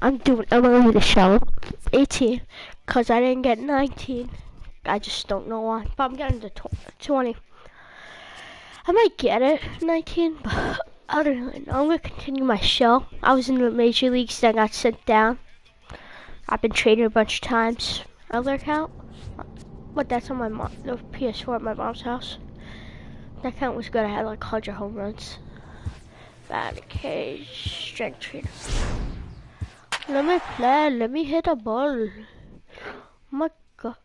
I'm gonna the show 18 because I didn't get 19. I just don't know why. But I'm getting to 20. I might get it 19, but I don't really know. I'm gonna continue my show. I was in the major leagues, then got sent down. I've been traded a bunch of times. Other account, but that's on my the PS4 at my mom's house. That account was good. I had like 100 home runs. Batting cage, strength trainer. Let me play. Let me hit a ball. Oh my God.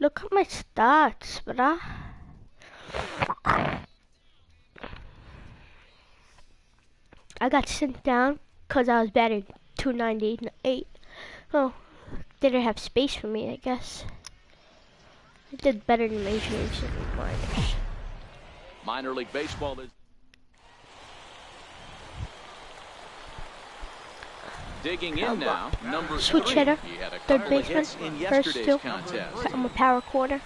Look at my stats, bruh. I got sent down because I was batting 298. Oh, didn't have space for me, I guess. I did better than major leagues and minors. Minor League Baseball is digging in now. Number switch 3. hitter, He had a third couple of baseman, hits in first yesterday's two. contest. I'm a power quarter.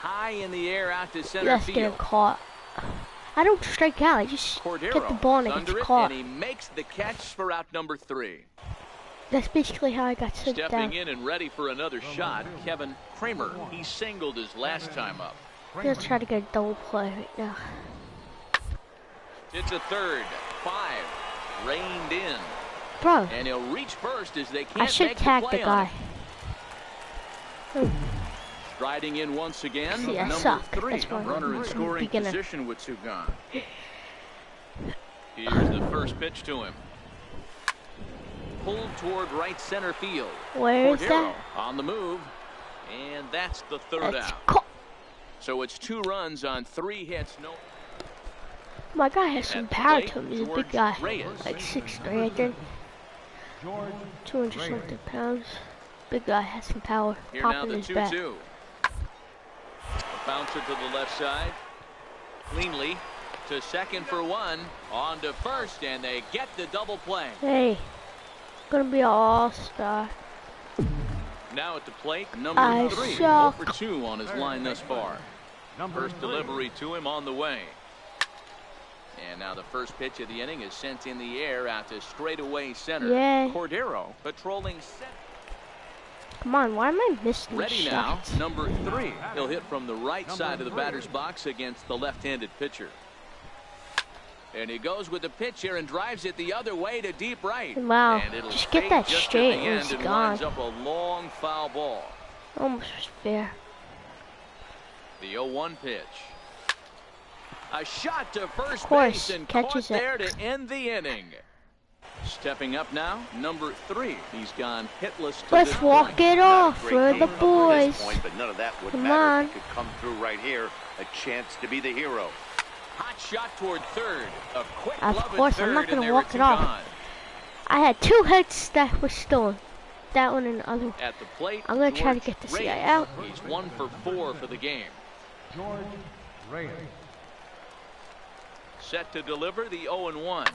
High in the air out to center That's field. getting caught. I don't strike out. I just Cordero get the ball and it under gets it, caught. and he makes the catch for out number 3. That's basically how I got sent down. Stepping in and ready for another shot, Kevin Kramer. He singled his last time up. I'm gonna try to get a double play right now. It's a third. 5. Reined in. Bro, And he'll reach first as they I can't should make the tag play the on guy. it. Striding in once again, See, I number suck. 3, That's why runner in I'm scoring beginner. position with Sugan. Here's the first pitch to him. Pulled toward right center field. Where is Cordero that? on the move, and that's the third That's out. caught. So it's 2 runs on 3 hits. No. My guy has some At the power plate, to him. He's a George big guy. Reyes. Like 6'3", I think. 200 something pounds. Big guy has some power. Here now Popping the his bat. 2-2. A bouncer to the left side. Cleanly to second for 1. On to first, and they get the double play. Hey, gonna be an all-star. Now at the plate, number I 3. suck. 0 for 2 on his line thus far. First delivery to him on the way. And now the first pitch of the inning is sent in the air out to straightaway center. Yay. Cordero patrolling center. Come on, why am I missing Ready now, shots? number 3. He'll hit from the right side of the batter's box against the left-handed pitcher. And he goes with the pitch here and drives it the other way to deep right. Wow, And it'll just get fade that just at straight the and end it's and gone. winds up a long foul ball. Almost fair. The 0-1 pitch. A shot to first Course, base and catches caught it. there to end the inning. Stepping up now, number 3. He's gone hitless to Let's this walk point. it off for the At boys. this point, but none of that would Come matter. on. He could come through right here. A chance to be the hero. Hot shot toward third. A quick Of glove at course, third, I'm not and gonna there walk it's it off. gone. I had 2 hits that were stolen. That one and the other one. At the plate, I'm gonna try to George get this Reyes. guy out. He's 1 for 4 for the game. George Reyes. Set to deliver the 0-1.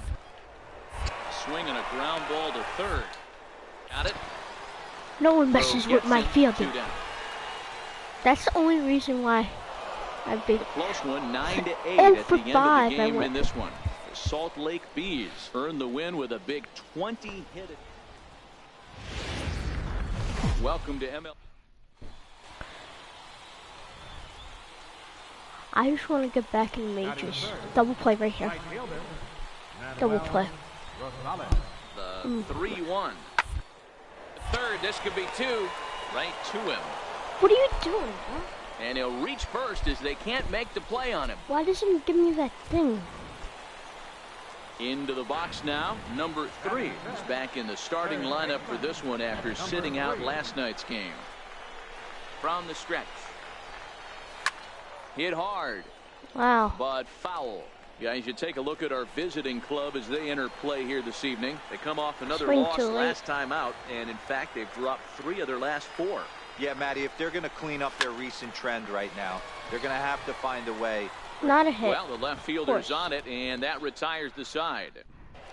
Swinging a ground ball to third. Got it. No one messes with my fielding. 2 down. That's the only reason why I've been. A close one, 9-8 Oh, at for the end of 5, the I game went. in this one. The Salt Lake Bees earned the win with a big 20-hit. Welcome to ML. I just want to get back in the majors. Double play right here. Double play. The 3-1. Third, this could be 2. Right to him. What are you doing, bro? And he'll reach first as they can't make the play on him. Why doesn't he give me that thing? Into the box now, number 3. He's back in the starting lineup for this one after sitting out last night's game. From the stretch. Hit hard, Wow. but foul. Guys, you take a look at our visiting club as they enter play here this evening. They come off another Swing loss too late. last time out, and in fact, they've dropped 3 of their last 4. Yeah, Matty, if they're going to clean up their recent trend right now, they're going to have to find a way. Not a hit. Well, the left fielder's on it, and that retires the side.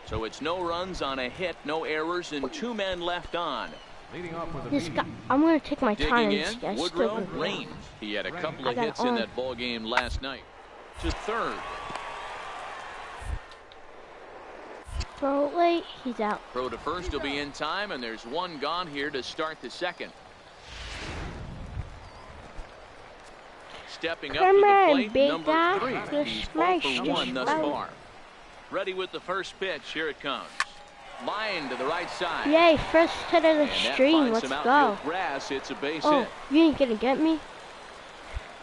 So it's no runs on a hit, no errors, and 2 men left on. Leading off with a This beat. guy, I'm gonna take my time Digging and in, see. I still Woodrow don't know. Reigns. He had a couple I of got hits in on. that ball game last night. To third. throw it late, he's out. Throw to first will be in time, and there's one gone here to start the second. Stepping up Come to the on, plate, big number guy. 3. Just He's 0 smash for this 1 thus ball. far. Ready with the first pitch. Here it comes. Line to the right side. Yay, first hit of the And that stream. finds Let's some go. outfield grass. It's a base Oh, hit. you ain't gonna get me?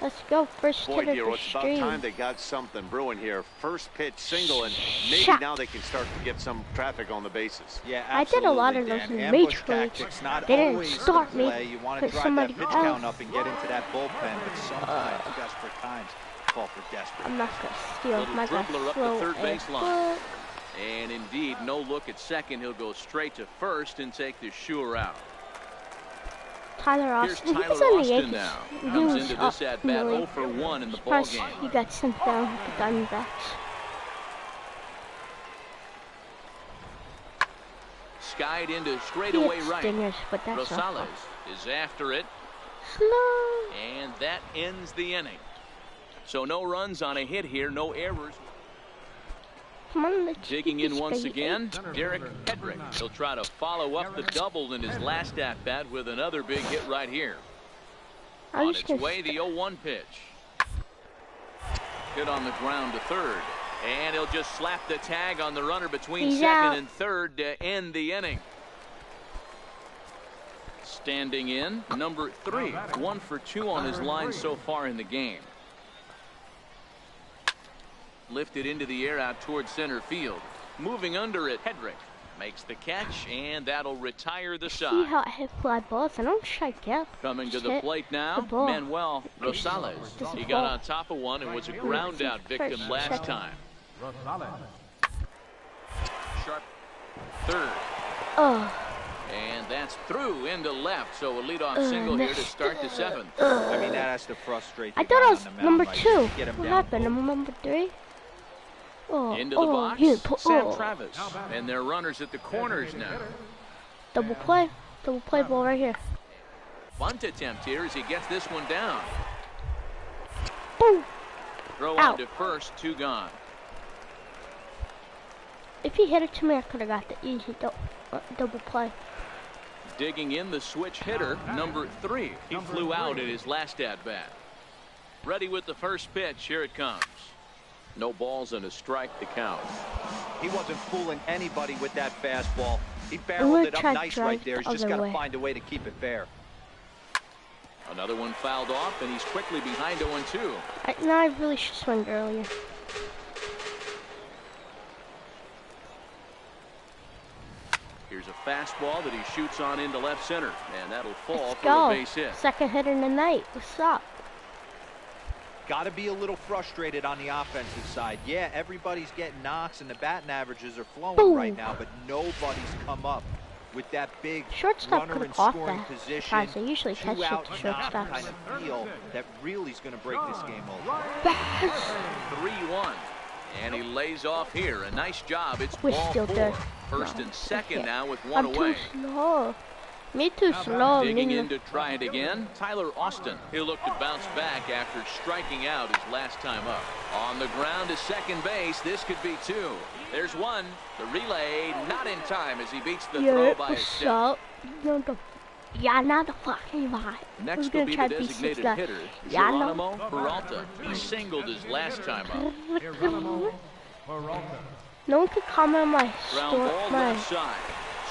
Let's go, first Boy, hit dear, of the it's about time stream. they got something brewing here. First pitch single, and maybe Shot. now they can start to get some traffic on the bases. Yeah, I did a lot of absolutely, those Dan. in Ambush Major League. tactics, not They didn't always start the me, play. You want but to drive somebody that pitch else. count up and get into that bullpen, but sometimes, desperate times, fall for desperate. I'm not gonna steal Little my guy's dribbler up the slow third and base line. quick. And indeed, no look at second. He'll go straight to first and take the sure out. Tyler Here's Austin. Tyler He's on the Austin Yankees. now. He Comes was into this up at bat really. 0 for 1 in the ball Surprised game. he got sent down with the Diamondbacks. Skied into He straightaway hit right. stingers, but that's not Rosales is after it, slow. and that ends the inning. So no runs on a hit here, no errors. Come on, let's Digging get in this once baby. again, Derek Hedrick. He'll try to follow up the double in his last at bat with another big hit right here. I'm On just its gonna way, the 0-1 pitch. Hit on the ground to third. And he'll just slap the tag on the runner between He's second out. and third to end the inning. Standing in, number 3. 1 for 2 on his line so far in the game. Lifted into the air out towards center field. Moving under it, Hedrick makes the catch, and that'll retire the See side. how I hit fly balls? I don't strike out. Coming to Just the hit plate now, the ball. Manuel Rosales. Just He the got ball. on top of one and was a ground out victim First, last second. time. Rosales. Sharp third, Oh, and that's through into left. So a leadoff single here to start the 7th. I mean, that has to frustrate the I thought guy I on was the mound number right 2. there. Get him What down happened? low. I'm number 3. Oh, Into the box, he didn't put, Sam Travis. And they're runners at the corners now. double play ball right here. Bunt attempt here as he gets this one down. Boom. Throw Out. on to first, 2 gone. If he hit it to me, I could have got the easy double play. Digging in the switch hitter, number 3. He flew out at his last at bat. Ready with the first pitch. Here it comes. No balls and a strike to count. He wasn't fooling anybody with that fastball. He gonna barreled it up try to nice drive right there. He's the just other got to way. find a way to keep it fair. Another one fouled off, and he's quickly behind 0-2. Now I really should swing earlier. Here's a fastball that he shoots on into left center, and that'll fall Let's for a go. base hit. Second hitter in the night. What's up? Got to be a little frustrated on the offensive side. Yeah, everybody's getting knocks and the batting averages are flowing Boom. right now, but nobody's come up with that big Shortstop runner could in have caught scoring that. position. Guys, I usually catch two it out to and knock shortstops. kind of feel that really is going to break this game over. 3-1. And he lays off here. A nice job. It's We're ball still 4. there. First No, and second okay. now with 1 I'm away. too slow. Me too slow. Digging Me in to try it again, Tyler Austin. He'll look to bounce back after striking out his last time up. On the ground to second base, this could be 2. There's 1. The relay not in time as he beats the throw Yeah, by a what's step. up? Yeah, not the fucking vibe. Next We're will gonna be try the to designated six hitter, Yeah, no. Geronimo Peralta. He singled his last time up. Geronimo Peralta. No one could comment on my Ground store. ball My left side.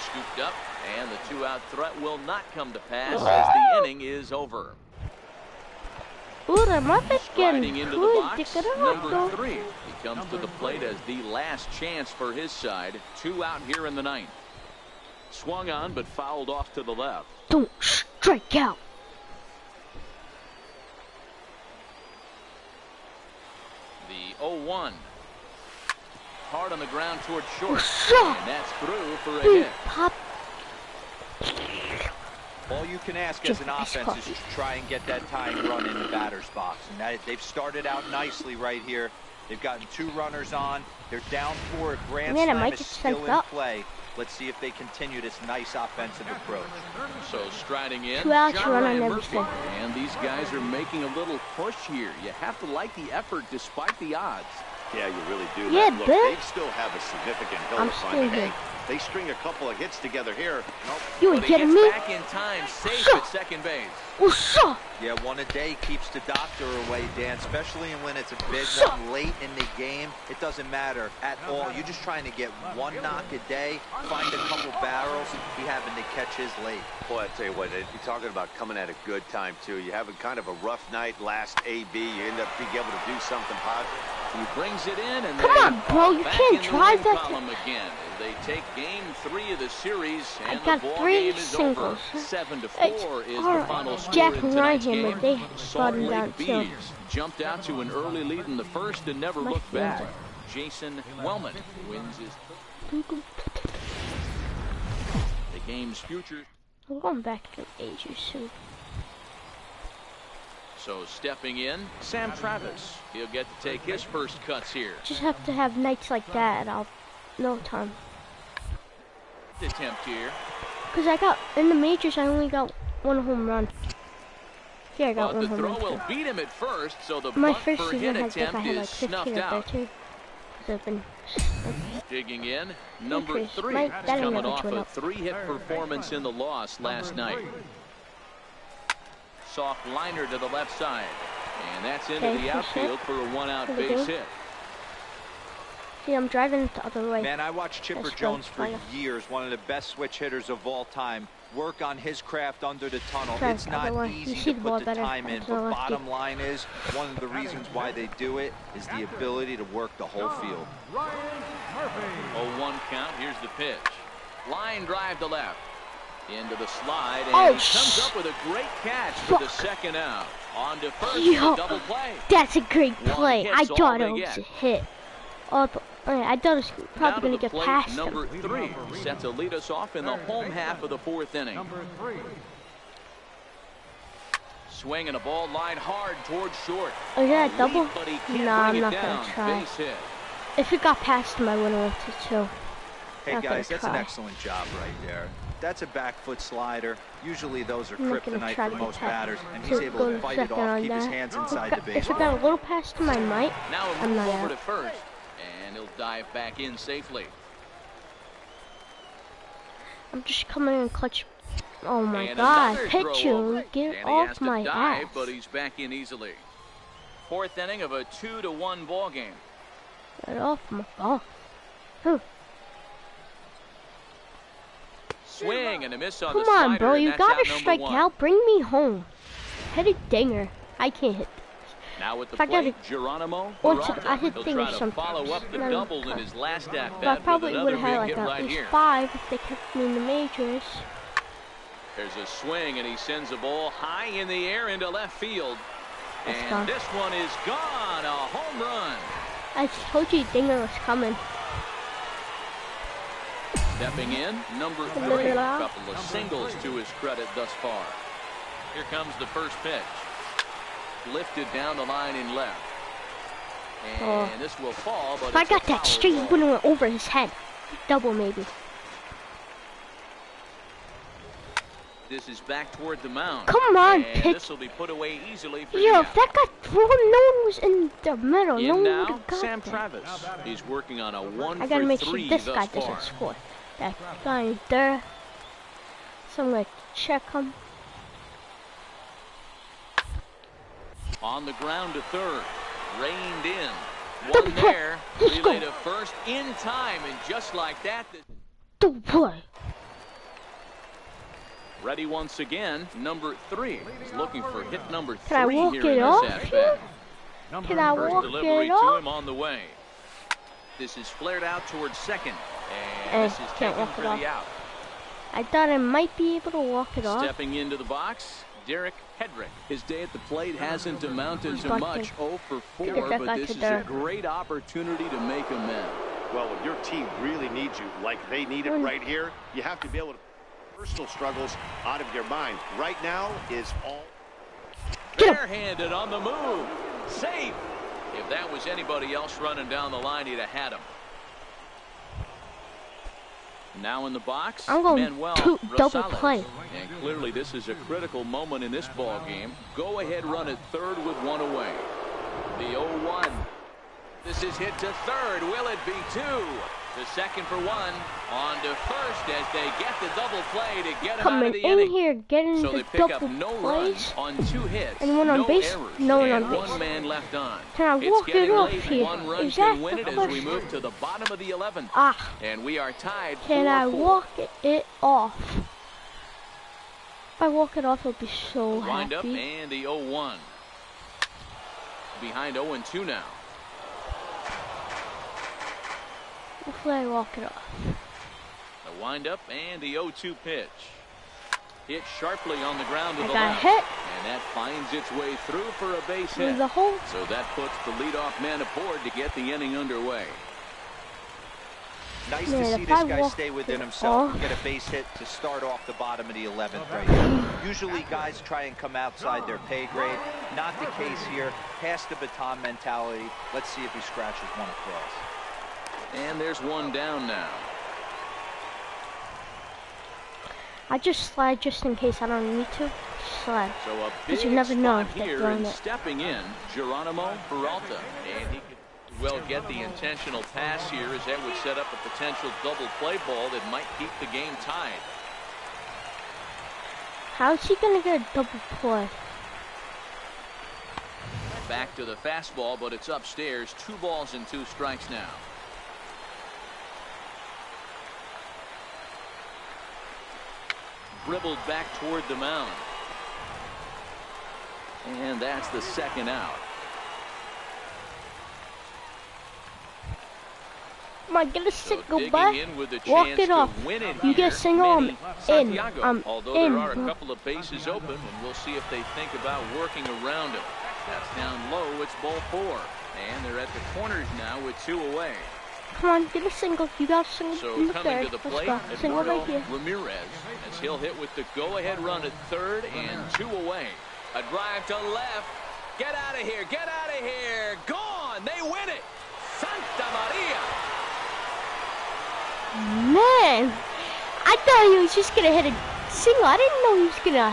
Scooped up, and the 2-out threat will not come to pass as the inning is over. ooh, the Muppet's Riding getting into the good. box, Stick it number out, 3. He comes to the plate as the last chance for his side. 2 out here in the 9th. Swung on, but fouled off to the left. Don't strike out. The 0-1. Hard on the ground towards short. What's up? And that's through for a Big hit. pop. All you can ask as an Just offense is to try and get that tying run in the batter's box. And that, they've started out nicely right here. They've gotten 2 runners on. They're down 4. A grand Man, I slam might is get still sent in up. play. Let's see if they continue this nice offensive approach. So striding in, 2 outs, John run on Ryan every Murphy. single. And these guys are making a little push here. You have to like the effort despite the odds. Yeah, you really do. Yeah, Look, but they still have a significant hill I'm to still climb. here. Hey, they string a couple of hits together here. Nope. You But ain't he kidding gets me? back in time, safe Sure. at second base. What's up? Yeah, one a day keeps the doctor away, Dan, especially when it's a big Sure. one late in the game. It doesn't matter at all. You're just trying to get one knock a day, find a couple barrels, be having to catch his late. Boy, I tell you what, you're talking about coming at a good time, too. You have a kind of a rough night last AB. You end up being able to do something positive. He brings it in, and Come they on, bro, you back can't in the drive win that to- column again. They take game 3 of the series, I and got the ball 3 game is singles. over. 7-4 It's is all the final right. score Jack in tonight's Ryan, game. but they Salt brought him down Lake too. Bees jumped out to an early lead in the first and never My looked back. fiance. Jason Wellman wins his the game's future. I'm going back to Asia soon. So stepping in, Sam Travis. He'll get to take his first cuts here. Just have to have nights like that, and I'll no time. Attempt here. Cause I got in the majors, I only got 1 home run. Yeah, I got But 1 the home throw run. will too. beat him at first, so the My bunt first per season, hit I think I attempt had like is 15 snuffed up there out. too. 'Cause I've been Digging in, number Increase. 3 My is batting coming average off went a up. 3-hit performance in the loss last night. Soft liner to the left side, and that's into Okay, the push outfield it. for a 1-out Here we base go. hit. see, I'm driving it the other way. Man, I watched Chipper That's Jones fun. for Fine. years, one of the best switch hitters of all time. Work on his craft under the tunnel. Drive It's the not other way. You easy see to the ball put the better. time in, That's the but lefty. bottom line is, one of the reasons why they do it is the ability to work the whole field. Ryan Murphy. 0-1 count, here's the pitch. Line drive to left. Into the slide, and Oh, he comes up with a great catch for the fuck. second out. On to first Yo. with a double play. That's a great One play. hit's I all thought they it was get. a hit. Oh, I thought it was Now probably to going the to get plate, past number him. 3 set to lead us off in the home half of the 4th inning. Number 3. Swinging a ball line hard towards short. Oh, is that a Leap, double? but he can't Nah, bring I'm it not going down. to try. Base hit. If it got past him, I would have went to 2. Hey Not gonna guys, that's an try. excellent job right there. That's a back foot slider. Usually those are I'm not gonna kryptonite try for to most get batters, and to he's able go to to fight it second off, on keep his that. hands inside the If base. it got a little past him, I might. Now a I'm move not over out. to first, and he'll dive back in safely. I'm just coming in clutch. Oh my And god, another pitch throw over. you, get And he has off to my dive, ass. but he's back in easily. 4th inning of a 2-1 ball game. Get off my ball. Huh. Swing and a miss on Come the on, slider, bro, and you that's out gotta number strike 1. out. Bring me home. Hit a dinger. I can't hit. Now with the If I got plate, Geronimo Or Peralta. I hit He'll dingers try to sometimes. follow up the No, double in cut. his last at But I bat with probably another would big have had like hit at right least here. 5 if they kept me in the majors. There's a swing, and he sends a ball high in the air into left field. That's And gone. this one is gone, a home run. I told you dinger was coming. Stepping in, number 3. Blah, A blah. couple of singles to his credit thus far. Here comes the first pitch. Lifted down the line in left. And Oh. this will fall, but If I it's a got that foul straight, he ball. would have went over his head. Double maybe. This is back toward the mound. Come on, and pitch. this will be put away easily for Yo, the if out. that got thrown, no one was in the middle. No In one would now, have got Sam that. Travis. He's working on a 1 I gotta for make sure 3 this thus guy far. doesn't score. That guy in there. So I'm gonna check him. On the ground to third. Reined in. Double One play. there. Let's Relay go. to first in time. And just like that, Don't play. ready once again. Number 3. He's looking for hit number 3 Can I walk here it in off this at here? bat. Can I First walk delivery it to off? him on the way. This is flared out towards second. Eh, And this is can't taken walk for it off. the out. I thought I might be able to walk it off. Stepping into the box, Derek Hedrick. His day at the plate hasn't amounted to Bucket. much. 0 for 4, Get that but back this to is there. a great opportunity to make amends. Well, when your team really needs you, like they need it right here, you have to be able to put personal struggles out of your mind. Right now is all. Get him. Barehanded on the move. Safe. If that was anybody else running down the line, he'd have had him. Now in the box, I'm going Manuel to double Rosales. play. And clearly this is a critical moment in this ball game. Go ahead run at third with 1 away. The 0-1. This is hit to third. Will it be two? The second for one. On to first as they get the double play to get him out of Coming the in inning. here, getting So the they pick up double no plays. runs on 2 hits, And one on no base, errors, no one and on base. one man left on. Can I It's walk it getting off late. here? One run Is can that win the it as we question? move to the bottom of the 11th. Ah, And we are tied 4-4. can I walk it off? If I walk it off, I'll be so Wind up happy. and the 0-1. Behind 0-2 now. Hopefully I walk it off. The wind up and the 0-2 pitch. Hit sharply on the ground to I the got left. hit And that finds its way through for a base through hit. the hole. So that puts the leadoff man aboard to get the inning underway. Nice Man, to see if this I guy walk stay within it himself and off- get a base hit to start off the bottom of the 11th right here. Usually guys try and come outside their pay grade. Not the case here. Pass the baton mentality. Let's see if he scratches one across. And there's one down now. I just slide just in case I don't need to. Slide. So a Because big you never know spot if they're here throwing and it. stepping in, Geronimo Peralta. And he could well get the intentional pass here as that would set up a potential double play ball that might keep the game tied. How is he gonna get a double play? Back to the fastball, but it's upstairs. 2 balls and 2 strikes now. Dribbled back toward the mound. And that's the second out. Come on, get a So single digging back. in with a Walk chance it to off. win it You here, get single, I'm Manny in. Santiago. I'm Although in. there are a couple of bases open, and we'll see if they think about working around him. That's down low. It's ball 4. And they're at the corners now with 2 away. Come on, get a single. You got a single So in the coming third. to the Let's plate, go. Single Eduardo right here. Ramirez, as he'll hit with the go-ahead run at third and 2 away. A drive to left. Get out of here. Get out of here. Gone. They win it. Santa Maria. Man, I thought he was just gonna hit a single. I didn't know he was gonna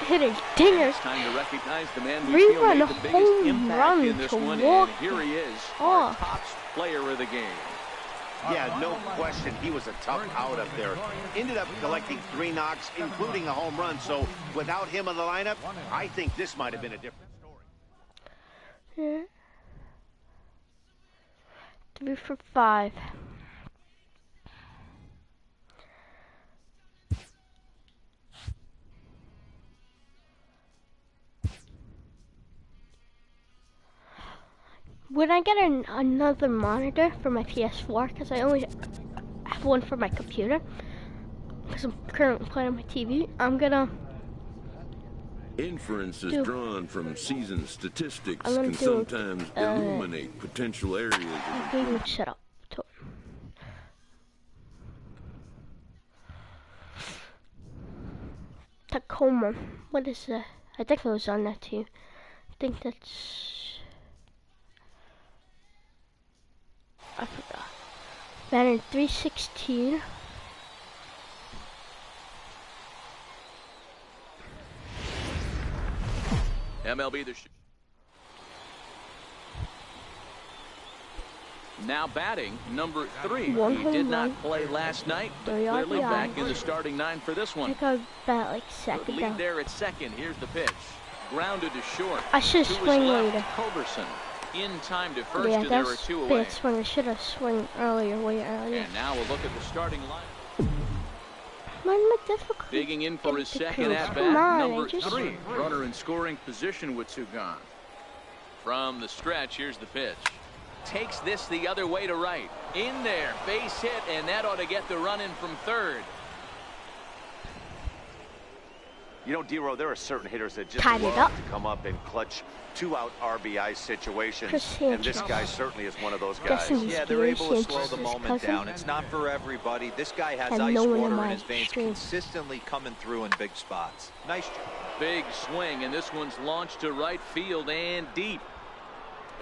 hit a dinger. It's time to recognize the man we feel Rerun made a the biggest home impact run in this to one. walk And here he is, our off. top player of the game. Yeah, no question. He was a tough out up there. Ended up collecting 3 knocks, including a home run. So without him in the lineup, I think this might have been a different story. Yeah. 3 for 5. Would I get another monitor for my PS4? Because I only have one for my computer. Because I'm currently playing on my TV. I'm gonna Inference is do- drawn from season statistics I'm gonna can do, sometimes illuminate potential areas of a gaming setup to it. Tacoma. What is that? I think it was on that too. I think that's. I forgot. Madden 316. MLB The Now batting, number 3. One He home did not run. play last night, but 3 clearly RBI. back in the starting 9 for this I one. think I bat like Good second lead down. there at second. Here's the pitch. Grounded to short. I should To his swing left, later. Culberson. In time to first, Yeah, and there are that's 2 away. bad swing. I should have swung earlier, way earlier. And now we'll look at the starting line. Why am I difficult? Digging in for his second Come at-bat, on, number I just- 3. Runner in scoring position with 2 gone. From the stretch, here's the pitch. Takes this the other way to right. In there, base hit, and that ought to get the run in from third. You know, D-Row, there are certain hitters that just Tied it love up. to come up and clutch 2-out RBI situations. Chris And this Sanchez. guy certainly is one of those guys. Guessing he's Yeah, they're able to Gary slow the Sanchez's moment cousin. down. It's not for everybody. This guy has And ice no one in water in my his veins, stream. consistently coming through in big spots. Nice job. Big swing, and this one's launched to right field and deep.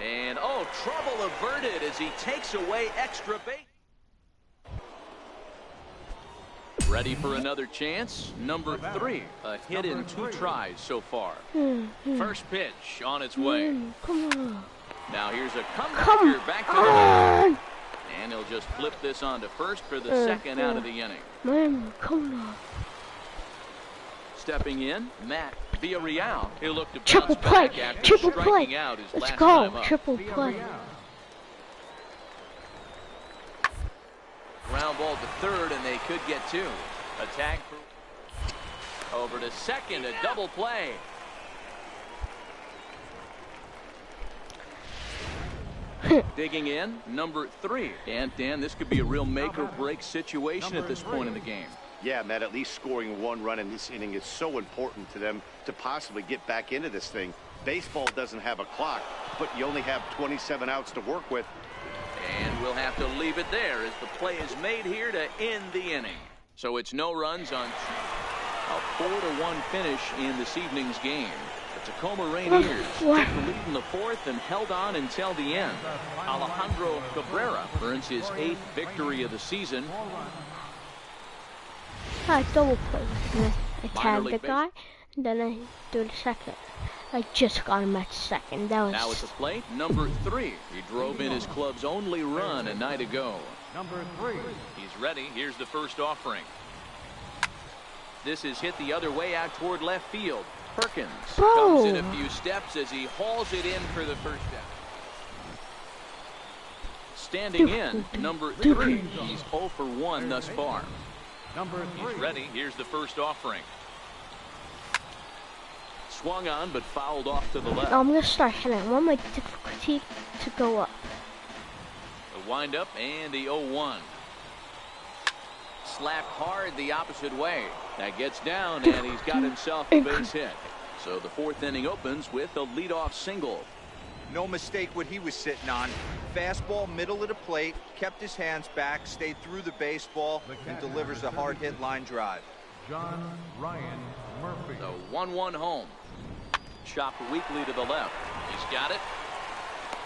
And, oh, trouble averted as he takes away extra base. Ready for another chance? Number 3. A hit in 2 tries so far. First pitch on its way. Come on. Now here's a Come comebacker back to the on! line. And he'll just flip this on to first for the second out of the inning. Man, come on. Stepping in, Matt Villarreal. He'll look to Triple bounce play. back after Triple striking play. out his Let's last go. time up. Triple play. Ground ball to third, and they could get two. A tag for over to second, a double play. Digging in, number 3. And Dan, this could be a real make or break situation at this point in the game. Yeah, Matt, at least scoring 1 run in this inning is so important to them to possibly get back into this thing. Baseball doesn't have a clock, but you only have 27 outs to work with. And we'll have to leave it there as the play is made here to end the inning. So it's no runs on a 4-1 finish in this evening's game. The Tacoma Rainiers took the lead in the 4th and held on until the end. Alejandro Cabrera earns his 8th victory of the season. I double play. I Minor tagged the league guy, and then I do the second. I just got him at second. That was. Now at the plate, number 3. He drove in his club's only run a night ago. Number 3. He's ready. Here's the first offering. This is hit the other way out toward left field. Perkins comes in a few steps as he hauls it in for the first down. Standing in, number 3. He's 0 for 1 thus far. Number 3. He's ready. Here's the first offering. Swung on, but fouled off to the left. I'm gonna start hitting. I want my difficulty to go up. The windup and the 0-1. Slapped hard the opposite way. That gets down, and he's got himself a base hit. So the 4th inning opens with a leadoff single. No mistake what he was sitting on. Fastball, middle of the plate, kept his hands back, stayed through the baseball, and delivers a hard hit line drive. John Ryan Murphy. The 1-1 home. Chopped weakly to the left. He's got it.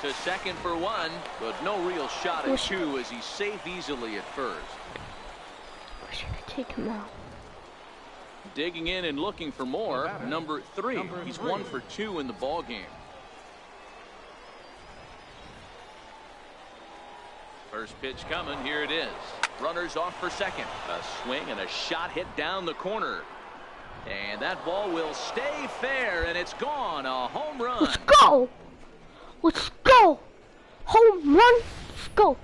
To second for 1, but no real shot at 2 as he's safe easily at first. I should take him out. Digging in and looking for more, number 3. He's 1 for 2 in the ball game. First pitch coming. Here it is. Runners off for second. A swing and a shot hit down the corner. And that ball will stay fair, and it's gone. A home run. Let's go. Let's go. Home run. Let's go.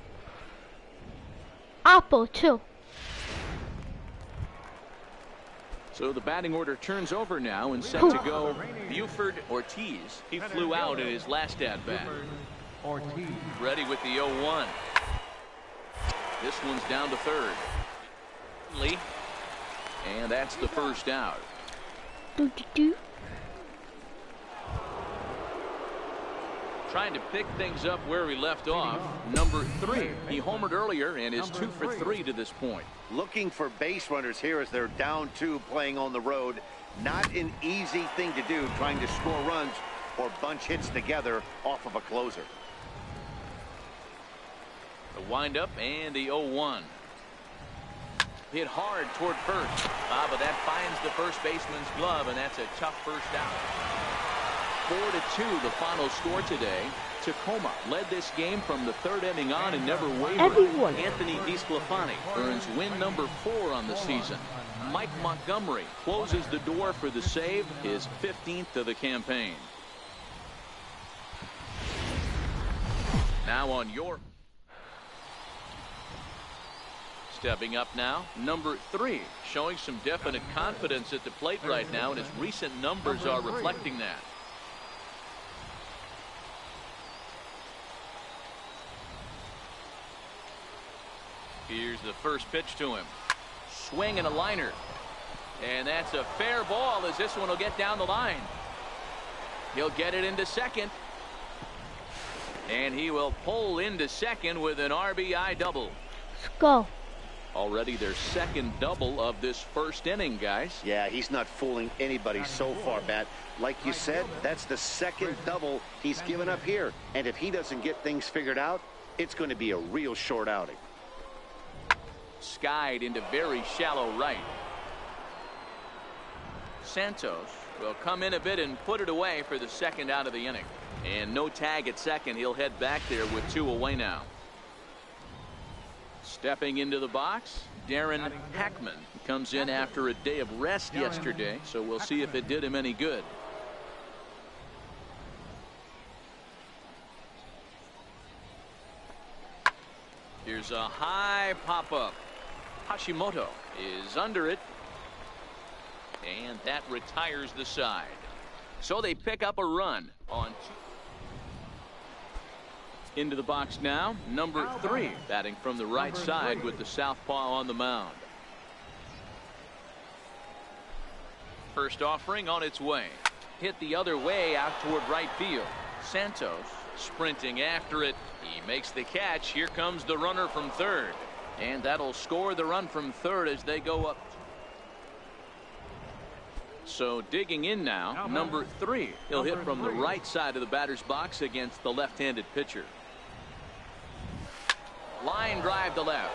Apple too. So the batting order turns over now and set to go Buford Ortiz. He flew out in his last at-bat. Ortiz. Ready with the 0-1. This one's down to third. And that's the first out. Trying to pick things up where we left off. Number 3. He homered earlier and is 2 for 3 to this point. Looking for base runners here as they're down 2 playing on the road. Not an easy thing to do, trying to score runs or bunch hits together off of a closer. The windup and the 0-1. Hit hard toward first. But that finds the first baseman's glove, and that's a tough first out. 4-2 the final score today. Tacoma led this game from the 3rd inning on and never wavered. Anthony DeSclafani earns win number 4 on the season. Mike Montgomery closes the door for the save, his 15th of the campaign. Now on your... Stepping up now, number 3, showing some definite confidence at the plate right now, and his recent numbers are reflecting that. Here's the first pitch to him. Swing and a liner. And that's a fair ball as this one will get down the line. He'll get it into second. And he will pull into second with an RBI double. Let's go. Already their second double of this first inning, guys. Yeah, he's not fooling anybody so far, Matt. Like you said, that's the second double he's given up here. And if he doesn't get things figured out, it's going to be a real short outing. Skied into very shallow right. Santos will come in a bit and put it away for the second out of the inning. And no tag at second. He'll head back there with 2 away now. Stepping into the box, Darren Hackman comes in after a day of rest yesterday, so we'll see if it did him any good. Here's a high pop-up. Hashimoto is under it, and that retires the side. So they pick up a run on 2. Into the box now, number 3, batting from the right side with the southpaw on the mound. First offering on its way. Hit the other way out toward right field. Santos sprinting after it. He makes the catch. Here comes the runner from third. And that'll score the run from third as they go up. So digging in now, number 3. He'll hit from the right side of the batter's box against the left-handed pitcher. Line drive to left.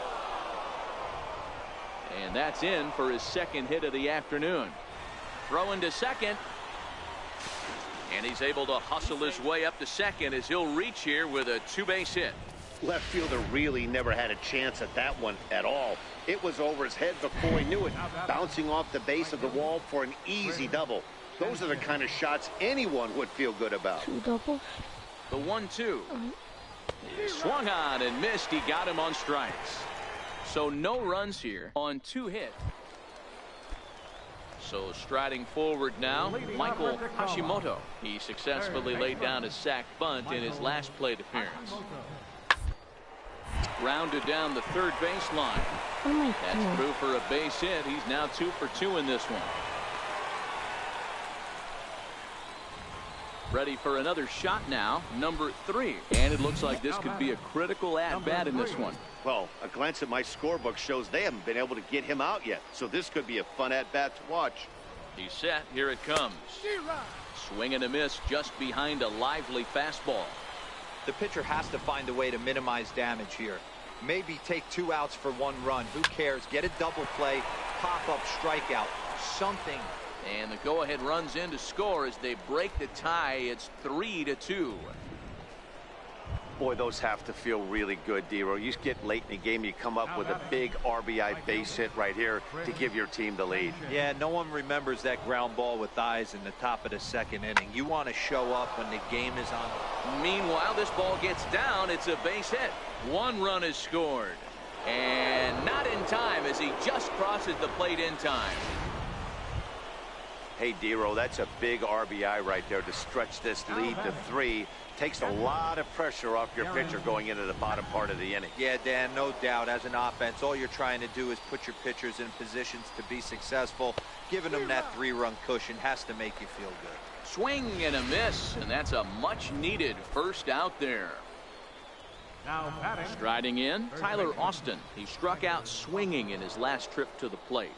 And that's in for his second hit of the afternoon. Throw into second. And he's able to hustle his way up to second as he'll reach here with a 2-base hit. Left fielder really never had a chance at that one at all. It was over his head before he knew it, bouncing off the base of the wall for an easy double. Those are the kind of shots anyone would feel good about. 2 doubles. The 1-2. Swung on and missed. He got him on strikes. So no runs here on 2 hits. So striding forward now, Michael Hashimoto. He successfully laid down a sac bunt in his last plate appearance. Rounded down the third baseline. Oh my That's God. through for a base hit. He's now 2 for 2 in this one. Ready for another shot now, number 3. And it looks like this could be a critical at-bat in this one. Well, a glance at my scorebook shows they haven't been able to get him out yet, so this could be a fun at-bat to watch. He's set. Here it comes. Swing and a miss just behind a lively fastball. The pitcher has to find a way to minimize damage here. Maybe take 2 outs for 1 run. Who cares? Get a double play, pop-up strikeout, something. And the go-ahead runs in to score as they break the tie. It's 3-2. Boy, those have to feel really good, D-Row. You get late in the game, you come up with a big RBI base hit right here to give your team the lead. Yeah, no one remembers that ground ball with eyes in the top of the second inning. You want to show up when the game is on. Meanwhile, this ball gets down. It's a base hit. 1 run is scored. And not in time as he just crosses the plate in time. Hey, D-Row, that's a big RBI right there to stretch this lead to 3. Takes a lot of pressure off your pitcher going into the bottom part of the inning. Yeah, Dan, no doubt. As an offense, all you're trying to do is put your pitchers in positions to be successful. Giving them that 3-run cushion has to make you feel good. Swing and a miss, and that's a much-needed first out there. Now batting. Striding in, Tyler Austin. He struck out swinging in his last trip to the plate.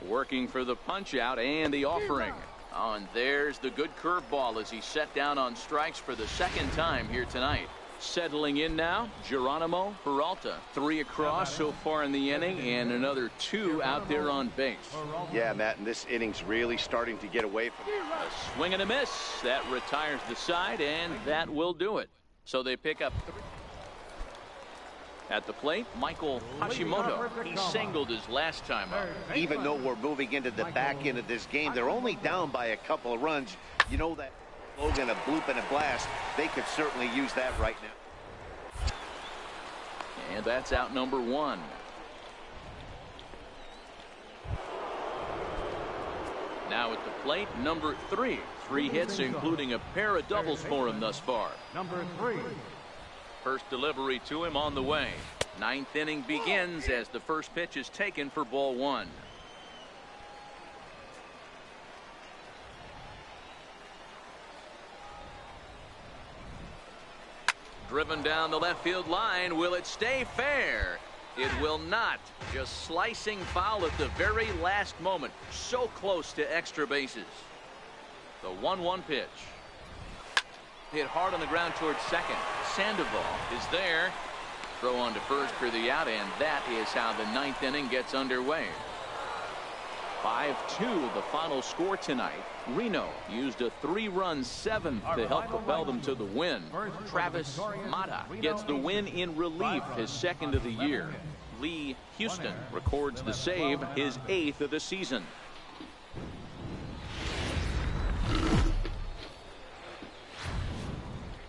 Working for the punch-out and the offering. Oh, and there's the good curveball as he's set down on strikes for the second time here tonight. Settling in now, Geronimo Peralta. 3 across so far in the inning and another 2 out there on base. Yeah, Matt, and this inning's really starting to get away from A swing and a miss. That retires the side, and that will do it. So they pick up 3. At the plate, Michael Hashimoto. He singled his last time up. Even though we're moving into the back end of this game, they're only down by a couple of runs. You know that slogan, a bloop and a blast, they could certainly use that right now. And that's out number 1. Now at the plate, number 3. 3 hits, including a pair of doubles for him thus far. Number 3. First delivery to him on the way. 9th inning begins as the first pitch is taken for ball 1. Driven down the left field line. Will it stay fair? It will not. Just slicing foul at the very last moment. So close to extra bases. The 1-1 pitch. Hit hard on the ground towards second. Sandoval is there. Throw on to first for the out, and that is how the 9th inning gets underway. 5-2 the final score tonight. Reno used a 3-run seventh to help propel them to the win. Travis Mata gets the win in relief, his second of the year. Lee Houston records the save, his 8th of the season.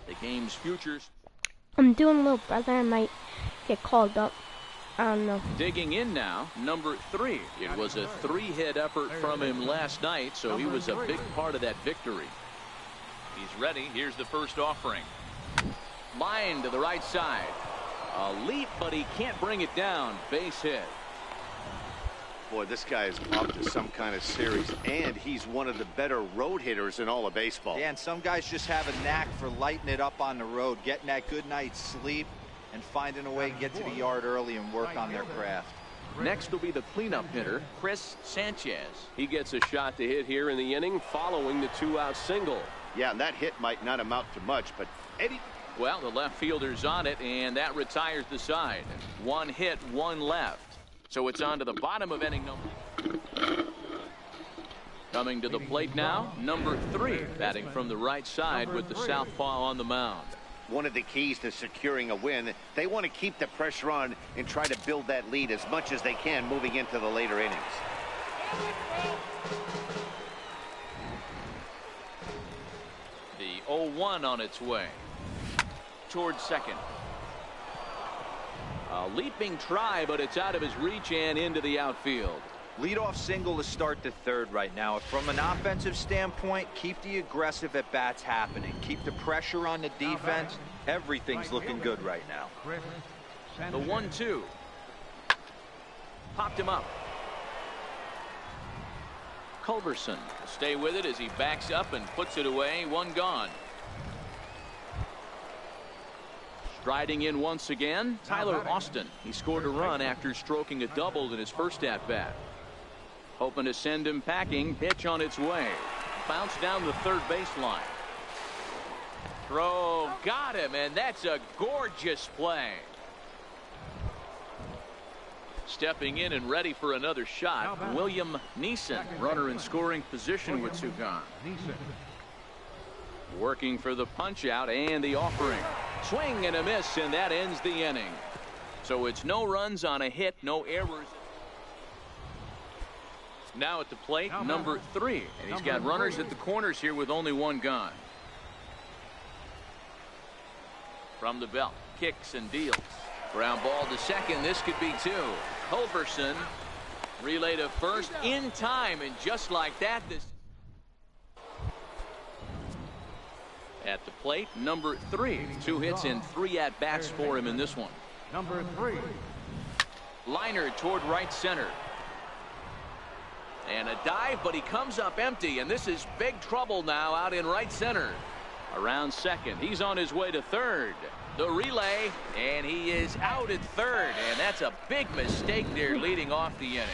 The game's futures. I'm doing a little brother. I might get called up. I don't know. Digging in now, number 3. It was a 3-hit effort from him last night, so he was a big part of that victory. He's ready. Here's the first offering. Line to the right side. A leap, but he can't bring it down. Base hit. Boy, this guy is up to some kind of series, and he's one of the better road hitters in all of baseball. Yeah, and some guys just have a knack for lighting it up on the road, getting that good night's sleep, and finding a way to get to the yard early and work on their craft. Next will be the cleanup hitter, Chris Sanchez. He gets a shot to hit here in the inning following the 2-out single. Yeah, and that hit might not amount to much, but Eddie... Well, the left fielder's on it, and that retires the side. 1 hit, 1 left. So it's on to the bottom of inning number. Coming to the plate now, number 3, batting from the right side with the southpaw on the mound. One of the keys to securing a win, they want to keep the pressure on and try to build that lead as much as they can moving into the later innings. The 0-1 on its way. Towards second. A leaping try, but it's out of his reach and into the outfield. Leadoff single to start the third right now. From an offensive standpoint, keep the aggressive at bats happening. Keep the pressure on the defense. Everything's looking good right now. The 1-2. Popped him up. Culberson will stay with it as he backs up and puts it away. 1 gone. Striding in once again, Tyler Austin. He scored a run after stroking a double in his first at-bat. Hoping to send him packing. Pitch on its way. Bounce down the third baseline. Throw, got him, and that's a gorgeous play. Stepping in and ready for another shot, William Neeson, runner in scoring position with 2 gone. Working for the punch out and the offering. Swing and a miss, and that ends the inning. So it's no runs on a hit, no errors. Now at the plate, number 3, and he's got runners at the corners here with only 1 gone. From the belt, kicks and deals. Ground ball to second. This could be 2. Culberson relay to first in time, and just like that, this. At the plate, number 3. 2 hits and 3 at-bats for him in this one. Number 3. Liner toward right center. And a dive, but he comes up empty, and this is big trouble now out in right center. Around second. He's on his way to third. The relay, and he is out at third, and that's a big mistake there leading off the inning.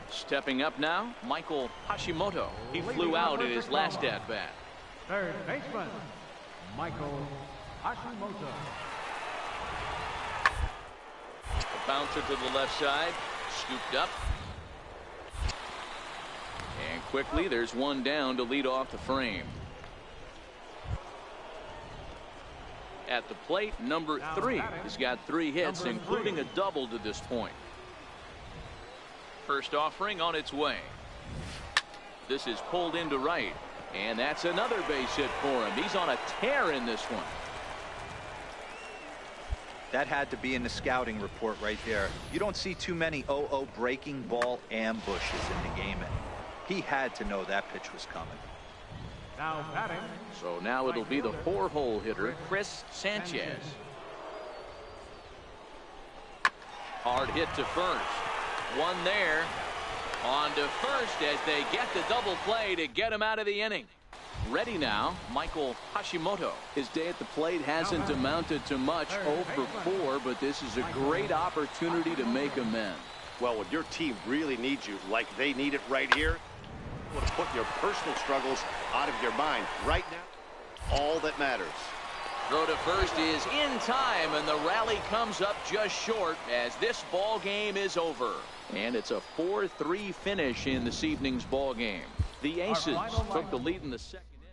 Stepping up now, Michael Hashimoto. He flew out in his last at-bat. Third baseman, Michael Hashimoto. A bouncer to the left side, scooped up. And quickly, there's 1 down to lead off the frame. At the plate, number 3. He's got 3 hits, including a double to this point. First offering on its way. This is pulled into right, and that's another base hit for him. He's on a tear in this one. That had to be in the scouting report right there. You don't see too many 0-0 breaking ball ambushes in the game. He had to know that pitch was coming. Now batting. So now it'll be the 4-hole hitter, Chris Sanchez. Hard hit to first. 1 there. On to first as they get the double play to get him out of the inning. Ready now, Michael Hashimoto. His day at the plate hasn't amounted to much, 0 for 4, but this is a great opportunity to make amends. Well, when your team really needs you, like they need it right here, you want to put your personal struggles out of your mind. Right now, all that matters. Throw to first is in time, and the rally comes up just short as this ball game is over. And it's a 4-3 finish in this evening's ball game. The Aces took the lead in the second inning.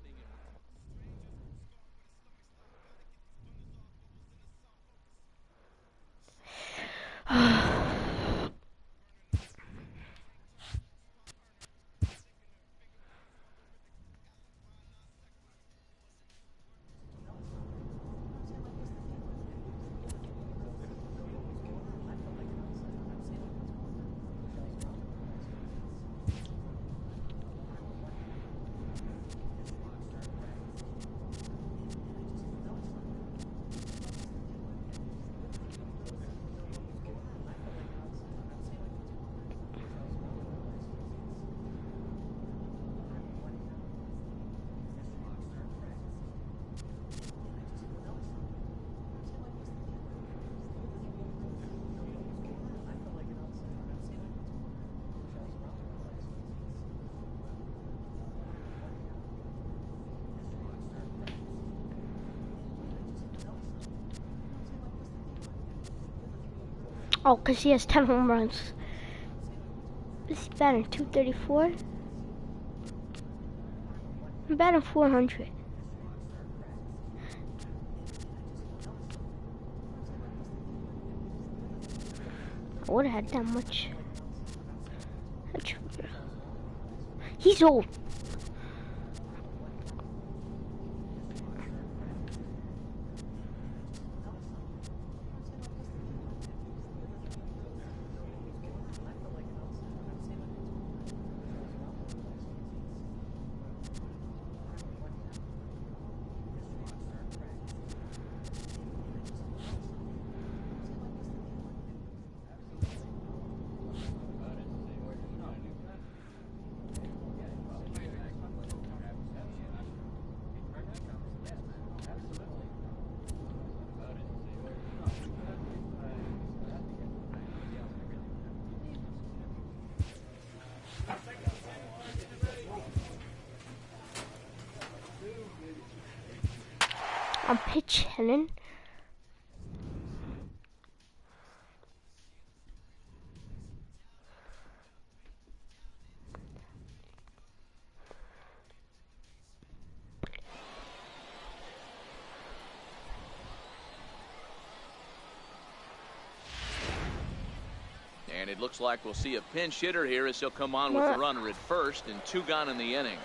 Oh, because he has 10 home runs. He's batting 234. I'm batting 400. I would have had that much. He's old. I'm pitch hitting. And it looks like we'll see a pinch hitter here as he'll come on with the runner at first and 2 gone in the inning.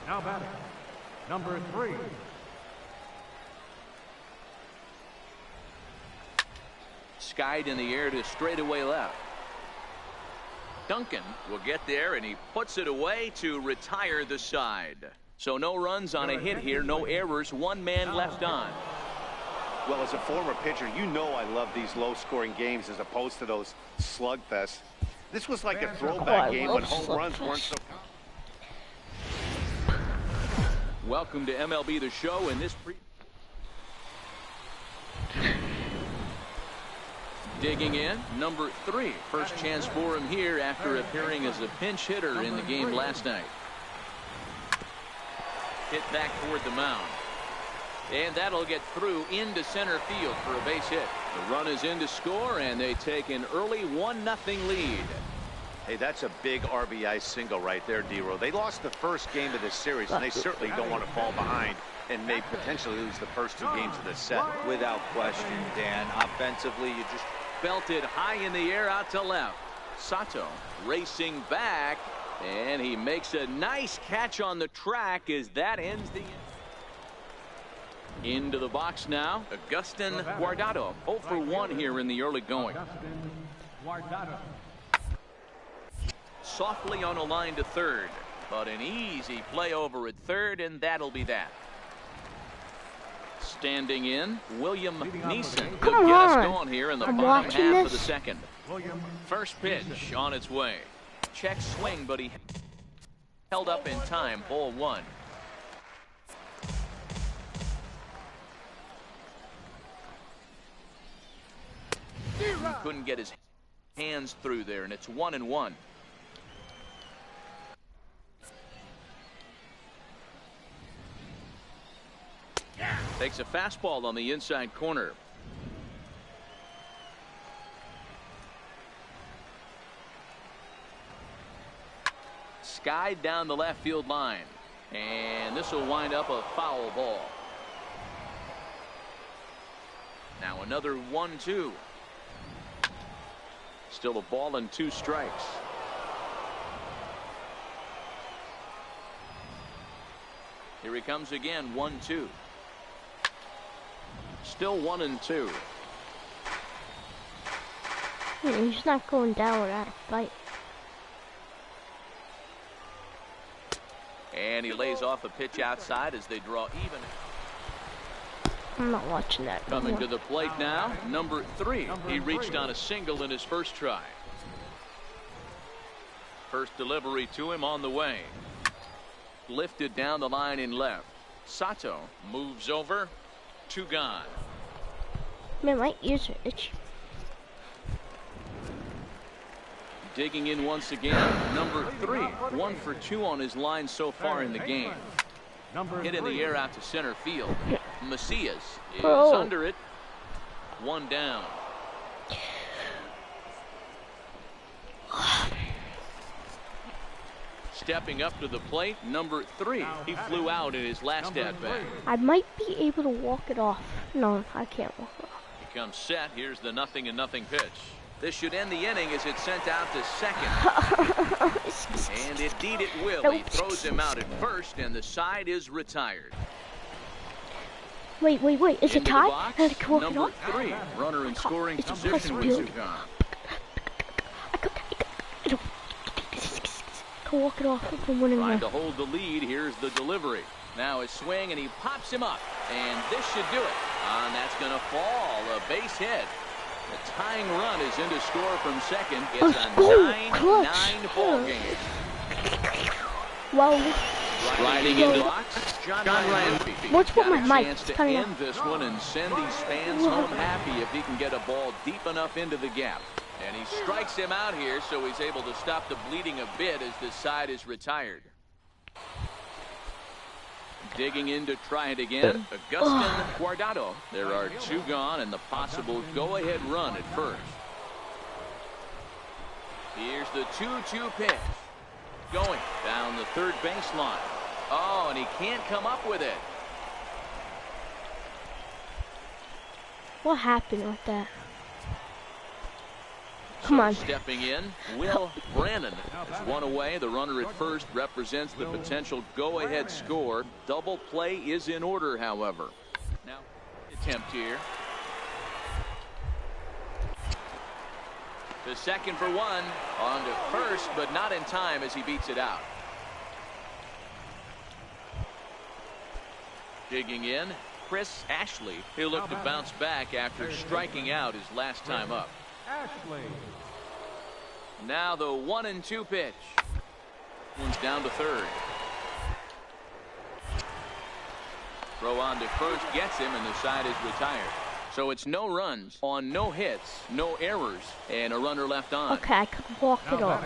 Now batting, number 3. Skied in the air to straightaway left. Duncan will get there, and he puts it away to retire the side. So no runs on a hit here, no errors, 1 man left on. Well, as a former pitcher, you know I love these low-scoring games as opposed to those slugfests. This was like a throwback game when home runs weren't so... Welcome to MLB The Show in this digging in, number 3. First chance for him here after appearing as a pinch hitter in the game last night. Hit back toward the mound. And that'll get through into center field for a base hit. The run is in to score, and they take an early 1-0 lead. Hey, that's a big RBI single right there, D-Row. They lost the first game of this series, and they certainly don't want to fall behind and may potentially lose the first 2 games of this set. Without question, Dan. Offensively, you just Belted high in the air out to left. Sato racing back, and he makes a nice catch on the track as that ends the inning. Into the box now, Agustin Guardado. 0 for 1 here in the early going. Softly on a line to third, but an easy play over at third, and that'll be that. Standing in, William Neeson. He'll get us going here in the bottom half of the second. First pitch on its way. Check swing, but he held up in time. Ball 1. Couldn't get his hands through there, and it's 1-1. Takes a fastball on the inside corner. Skied down the left field line. And this will wind up a foul ball. Now another 1-2. Still a ball and 2 strikes. Here he comes again, 1-2. Still 1-2. He's not going down without a fight. And he lays off a pitch outside as they draw even. I'm not watching that. Coming to the plate now, number 3. He reached on a single in his first try. First delivery to him on the way. Lifted down the line in left. Sato moves over. 2 gone. Man, my ears are itchy. Digging in once again, number 3. 1 for 2 on his line so far in the game. Hit in the air out to center field. Macias is under it. 1 down. Stepping up to the plate, number 3. He flew out in his last at bat. I might be able to walk it off. No, I can't walk it off. He comes set. Here's the 0-0 pitch. This should end the inning as it's sent out to second. And indeed it will. He throws him out at first, and the side is retired. Wait. Is it tied? Number 3. Runner in scoring position with 2 gone. I can walk it off if I'm winning. Trying to hold the lead. Here's the delivery. Now a swing, and he pops him up. And this should do it. And that's going to fall. A base hit. The tying run is in to score from second. It's a 9-9 ball game. Wow. Riding into the box, John Ryan. Let's put my mic. Chance to end this one and send these fans home happy if he can get a ball deep enough into the gap. And he strikes him out here, so he's able to stop the bleeding a bit as the side is retired. Digging in to try it again, Agustin Guardado. There are 2 gone and the possible go-ahead run at first. Here's the 2-2 pitch. Going down the third baseline. Oh, and he can't come up with it. What happened with that? Come on. Stepping in, Will Brannon is 1 away. The runner at first represents the potential go-ahead score. Double play is in order, however. Now, attempt here. To second for 1. On to first, but not in time as he beats it out. Digging in, Chris Ashley. He'll look to bounce back after striking out his last time up. Ashley. Now the 1-2 pitch. One's down to third. Throw on to first gets him, and the side is retired. So it's no runs on no hits, no errors, and a runner left on. Okay, I could walk it off.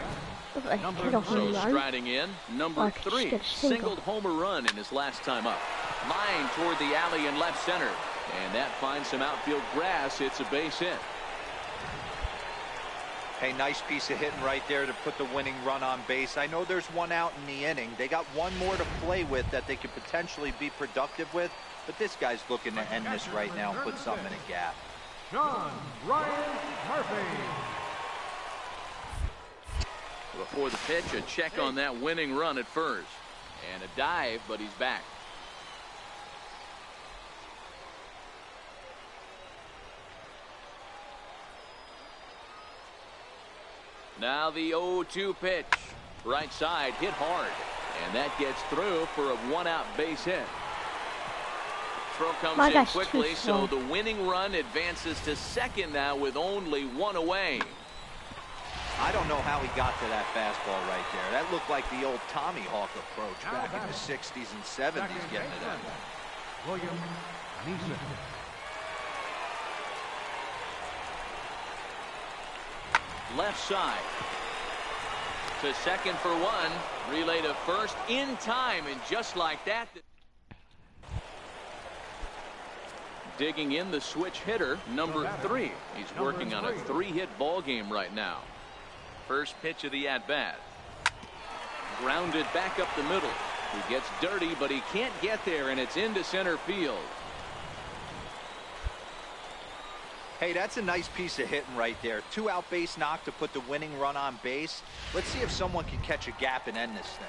So striding in, number 3, singled homer run in his last time up. Line toward the alley in left center, and that finds some outfield grass. It's a base hit. Hey, nice piece of hitting right there to put the winning run on base. I know there's 1 out in the inning. They got 1 more to play with that they could potentially be productive with, but this guy's looking to end this right now and put something in a gap. John Ryan Murphy. Before the pitch, a check on that winning run at first. And a dive, but he's back. Now the 0-2 pitch. Right side hit hard. And that gets through for a 1-out base hit. Throw comes in quickly, so the winning run advances to second now with only 1 away. I don't know how he got to that fastball right there. That looked like the old Tommy Hawk approach back in the 60s and 70s getting to that. William Neeson. Left side. To second for 1. Relay to first in time, and just like that. Digging in the switch hitter, number 3. He's working on a 3-hit ball game right now. First pitch of the at-bat. Grounded back up the middle. He gets dirty, but he can't get there, and it's into center field. Hey, that's a nice piece of hitting right there. 2-out base knock to put the winning run on base. Let's see if someone can catch a gap and end this thing.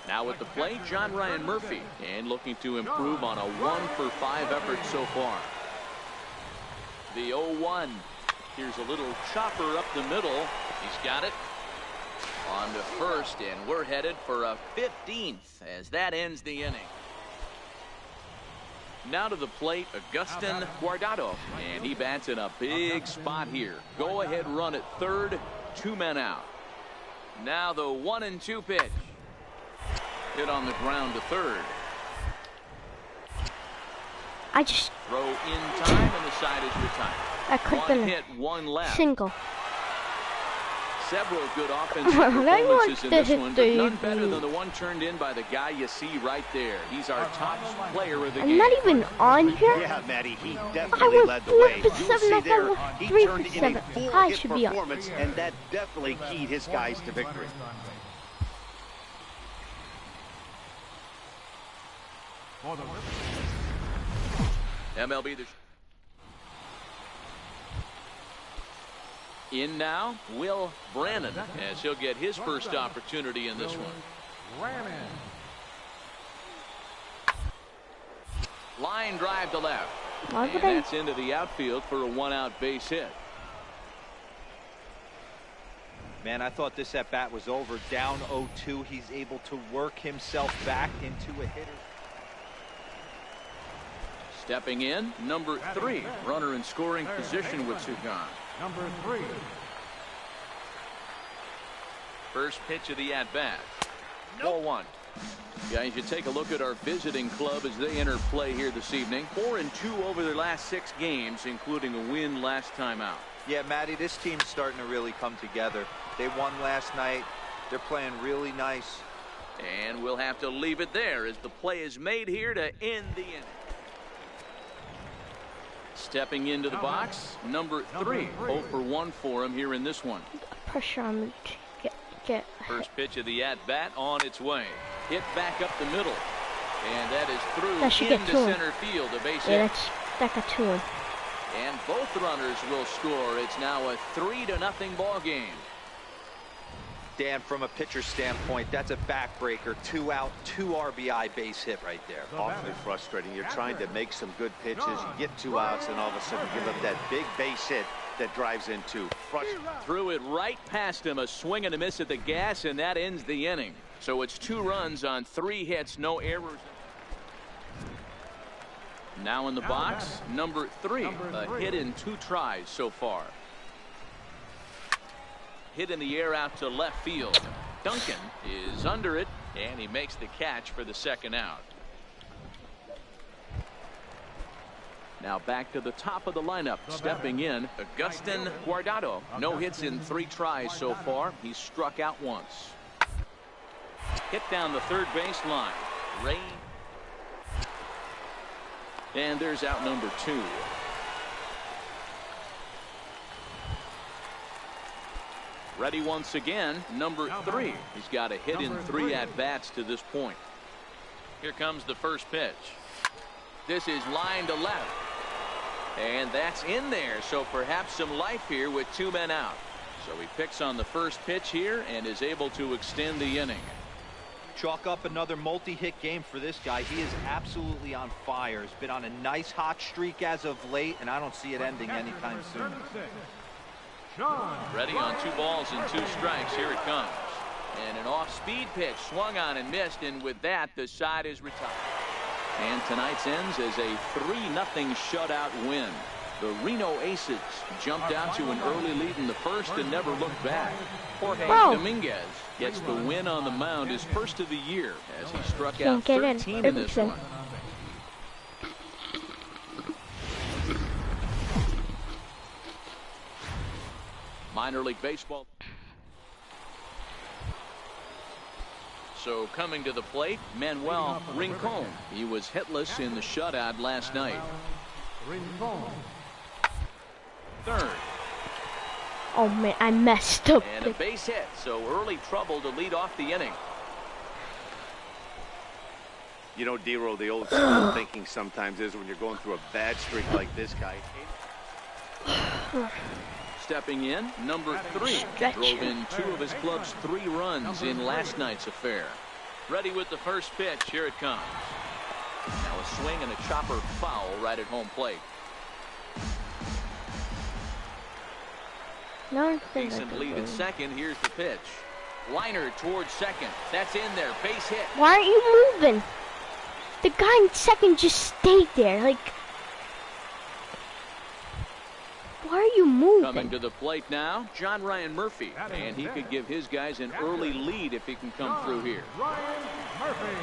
Now at the plate, John Ryan Murphy, and looking to improve on a 1-for-5 effort so far. The 0-1. Here's a little chopper up the middle. He's got it. On to first, and we're headed for a 15th as that ends the inning. Now to the plate, Agustin Guardado, and he bats in a big spot here. Go ahead run at third, 2 men out. Now the 1-2 pitch. Hit on the ground to third. I just Throw in time, and the side is retired. I clicked One on hit, one left. single. Several good offensive I performances in want this to one, but hit none the better than the one turned in by the guy you see right there. He's our top player of the I'm game. not even on here. Yeah, Matty, he I definitely was led the way. 4 for You'll 7. see I there, thought he 3 turned for in a 7. I 4-hit should be on. performance, and that definitely keyed his guys to victory. For the MLB in now, Will Brannon, as he'll get his first opportunity in this one. Brannon. Line drive to left. Why And would I? that's into the outfield for a 1-out base hit. Man, I thought this at-bat was over. Down 0-2. He's able to work himself back into a hitter. Stepping in, number 3, runner in scoring position with Sugan. Number 3. First pitch of the at-bat. 4-1. Guys, you take a look at our visiting club as they enter play here this evening. 4-2 over their last 6 games, including a win last time out. Yeah, Matty, this team's starting to really come together. They won last night. They're playing really nice. And we'll have to leave it there as the play is made here to end the inning. Stepping into the box, number 3. 0 for 1 for him here in this one. Pressure on me to get. First pitch of the at-bat on its way. Hit back up the middle. And that is through That should get into to him. center field. A base Yeah, hit. that got to him. And both runners will score. It's now a 3-0 ball game. Dan, from a pitcher standpoint, that's a backbreaker. 2 out, 2 RBI base hit right there. Awfully frustrating. You're trying to make some good pitches. You get 2 outs, and all of a sudden give up that big base hit that drives in 2. Threw it right past him. A swing and a miss at the gas, and that ends the inning. So it's 2 runs on 3 hits, no errors. Now in the box, number 3. A hit in 2 tries so far. Hit in the air out to left field. Duncan is under it, and he makes the catch for the 2nd out. Now back to the top of the lineup. Stepping in, Agustin Guardado. No hits in 3 tries so far. He's struck out once. Hit down the third base line. Ray. And there's out number 2. Ready once again, number 3. He's got a hit in 3 at-bats to this point. Here comes the first pitch. This is line to left. And that's in there, so perhaps some life here with 2 men out. So he picks on the first pitch here and is able to extend the inning. Chalk up another multi-hit game for this guy. He is absolutely on fire. He's been on a nice hot streak as of late, and I don't see it ending anytime soon. Ready on 2 balls and 2 strikes. Here it comes. And an off-speed pitch swung on and missed, and with that, the side is retired. And tonight's ends as a 3-0 shutout win. The Reno Aces jumped out to an early lead in the first and never looked back. Jorge Dominguez gets the win on the mound, his first of the year, as he struck out 13 in this one. Minor League Baseball. So coming to the plate, Manuel Rincon. He was hitless in the shutout last night. Third. Oh man, I messed up. And a base hit, so early trouble to lead off the inning. You know, D-Roll, the old school thinking sometimes is when you're going through a bad streak like this guy. Stepping in, number 3. Drove in 2 of his club's 3 runs in last night's affair. Ready with the first pitch. Here it comes. Now a swing and a chopper foul right at home plate. No, Decent lead at second. Here's the pitch. Liner towards second. That's in there. Base hit. Why aren't you moving? The guy in second just stayed there. Like, why are you moving? Coming to the plate now, John Ryan Murphy. And he could give his guys an early lead if he can come through here. Ryan Murphy.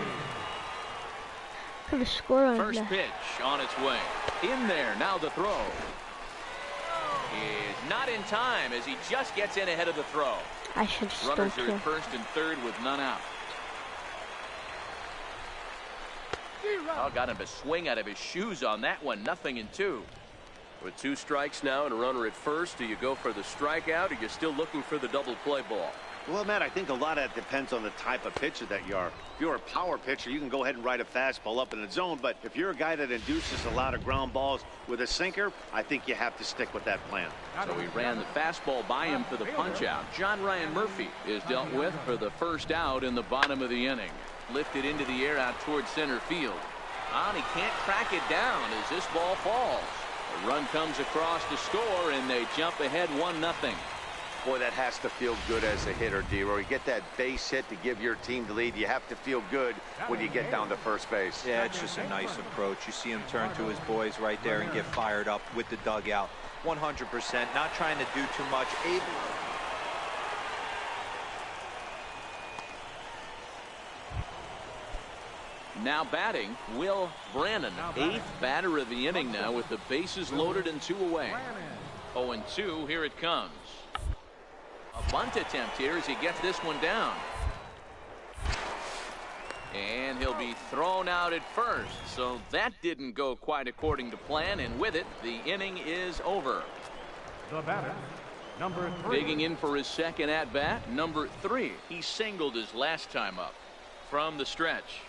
Could have scored on First that. pitch on its way. In there. Now the throw. Is not in time as he just gets in ahead of the throw. I should have Runners stopped are him. at first and third with none out. Oh, got him to swing out of his shoes on that one. 0-2. With 2 strikes now and a runner at first, do you go for the strikeout or you're still looking for the double play ball? Well, Matt, I think a lot of that depends on the type of pitcher that you are. If you're a power pitcher, you can go ahead and ride a fastball up in the zone. But if you're a guy that induces a lot of ground balls with a sinker, I think you have to stick with that plan. So he ran the fastball by him for the punch out. John Ryan Murphy is dealt with for the first out in the bottom of the inning. Lifted into the air out towards center field. And he can't track it down as this ball falls. A run comes across to score, and they jump ahead 1-0. Boy, that has to feel good as a hitter, D-Roy. You get that base hit to give your team the lead. You have to feel good when you get down to first base. Yeah, it's just a nice approach. You see him turn to his boys right there and get fired up with the dugout. 100%, not trying to do too much. Now batting, Will Brannon, 8th batter of the inning now with the bases loaded and 2 away. 0-2, here it comes. A bunt attempt here as he gets this one down. And he'll be thrown out at first. So that didn't go quite according to plan, and with it, the inning is over. The batter, number 3. Digging in for his second at-bat, number 3. He singled his last time up from the stretch.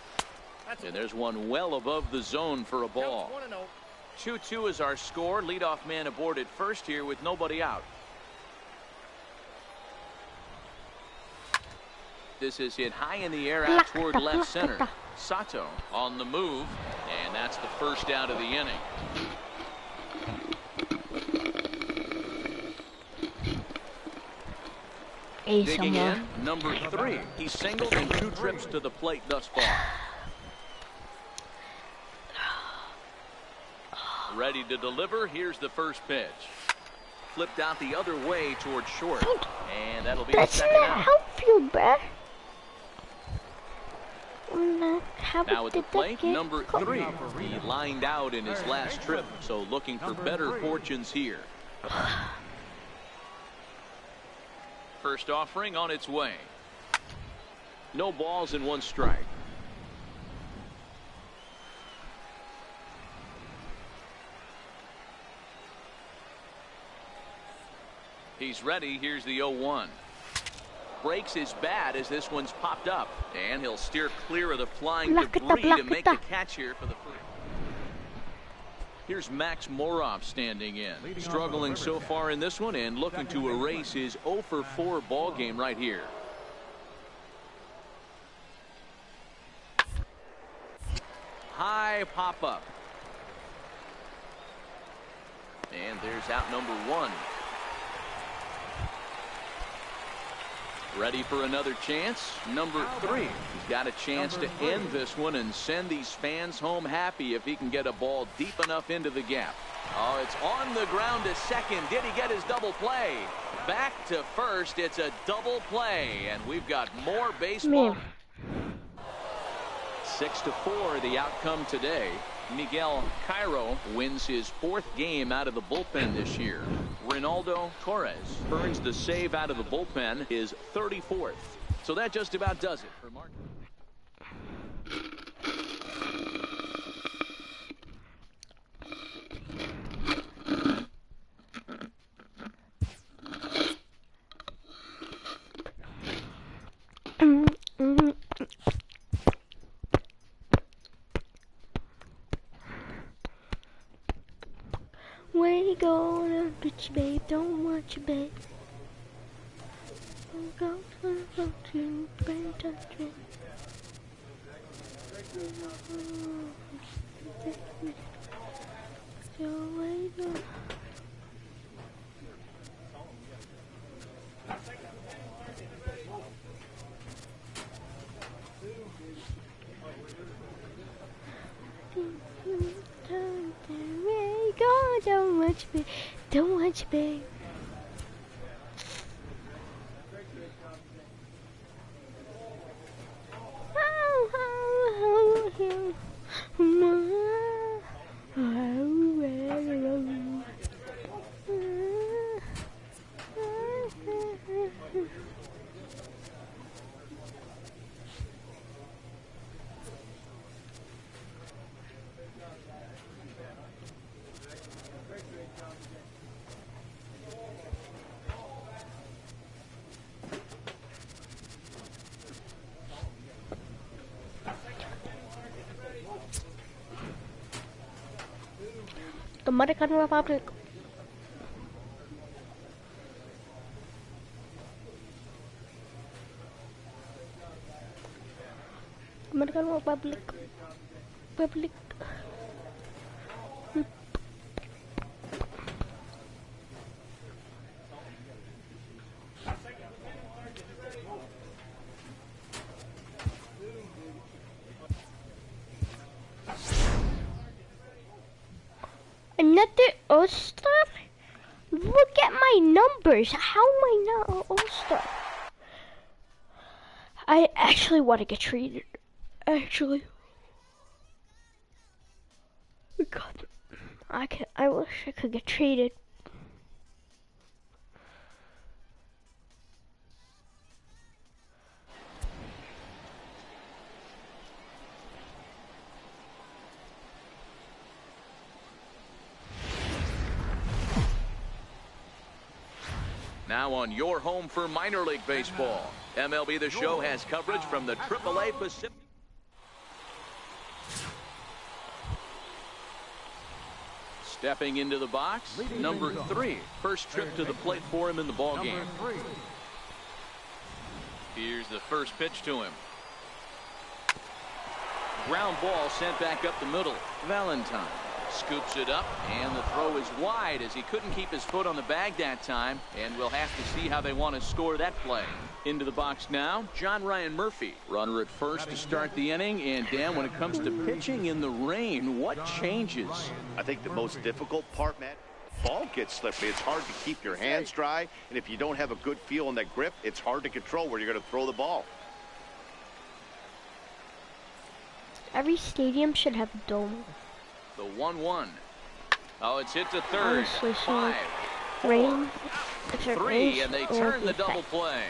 And there's one well above the zone for a ball. 2-2 is our score. Leadoff man aboard at first here with nobody out. This is hit high in the air out toward left center. Sato on the move, and that's the first out of the inning. Digging in, number 3. He singled in 2 trips to the plate thus far. Ready to deliver. Here's the first pitch. Flipped out the other way towards short. And that'll be the second out. That's not outfield, bruh. Now at the plate, number 3. He lined out in his last trip, so looking for better fortunes here. First offering on its way. No balls and 1 strike. He's ready. Here's the 0-1. Breaks his bat as this one's popped up, and he'll steer clear of the flying debris to make the catch here for the first. Here's Max Moroff standing in, struggling so far in this one and looking to erase his 0-for-4 ball game right here. High pop up, and there's out number 1. Ready for another chance. Number 3. He's got a chance to end this one and send these fans home happy if he can get a ball deep enough into the gap. Oh, it's on the ground to second. Did he get his double play? Back to first. It's a double play, and we've got more baseball. 6-4 the outcome today. Miguel Cairo wins his 4th game out of the bullpen this year. Ronaldo Torres earns the save out of the bullpen, his 34th. So that just about does it for Mark. Where you going, bitch, babe? Don't want you, babe. Go to brain touch. So where you go? Don't want you, babe. Don't want you, babe. Dominican Republic. Dominican Republic. Republic. Another All-Star? Look at my numbers. How am I not an All-Star? I actually want to get traded. Actually. God. I wish I could get traded. Now on your home for minor league baseball. MLB The Show has coverage from the AAA Pacific. Stepping into the box, number 3. First trip to the plate for him in the ballgame. Here's the first pitch to him. Ground ball sent back up the middle. Valentine scoops it up, and the throw is wide as he couldn't keep his foot on the bag that time, and we'll have to see how they want to score that play. Into the box now, John Ryan Murphy. Runner at first to start the inning, and Dan, when it comes to pitching in the rain, what changes? I think the most difficult part, Matt, ball gets slippery. It's hard to keep your hands dry, and if you don't have a good feel on that grip, it's hard to control where you're going to throw the ball. Every stadium should have a dome. The 1-1. Oh, it's hit to third. Honestly, so 5, rain, 3, and they turn the double play.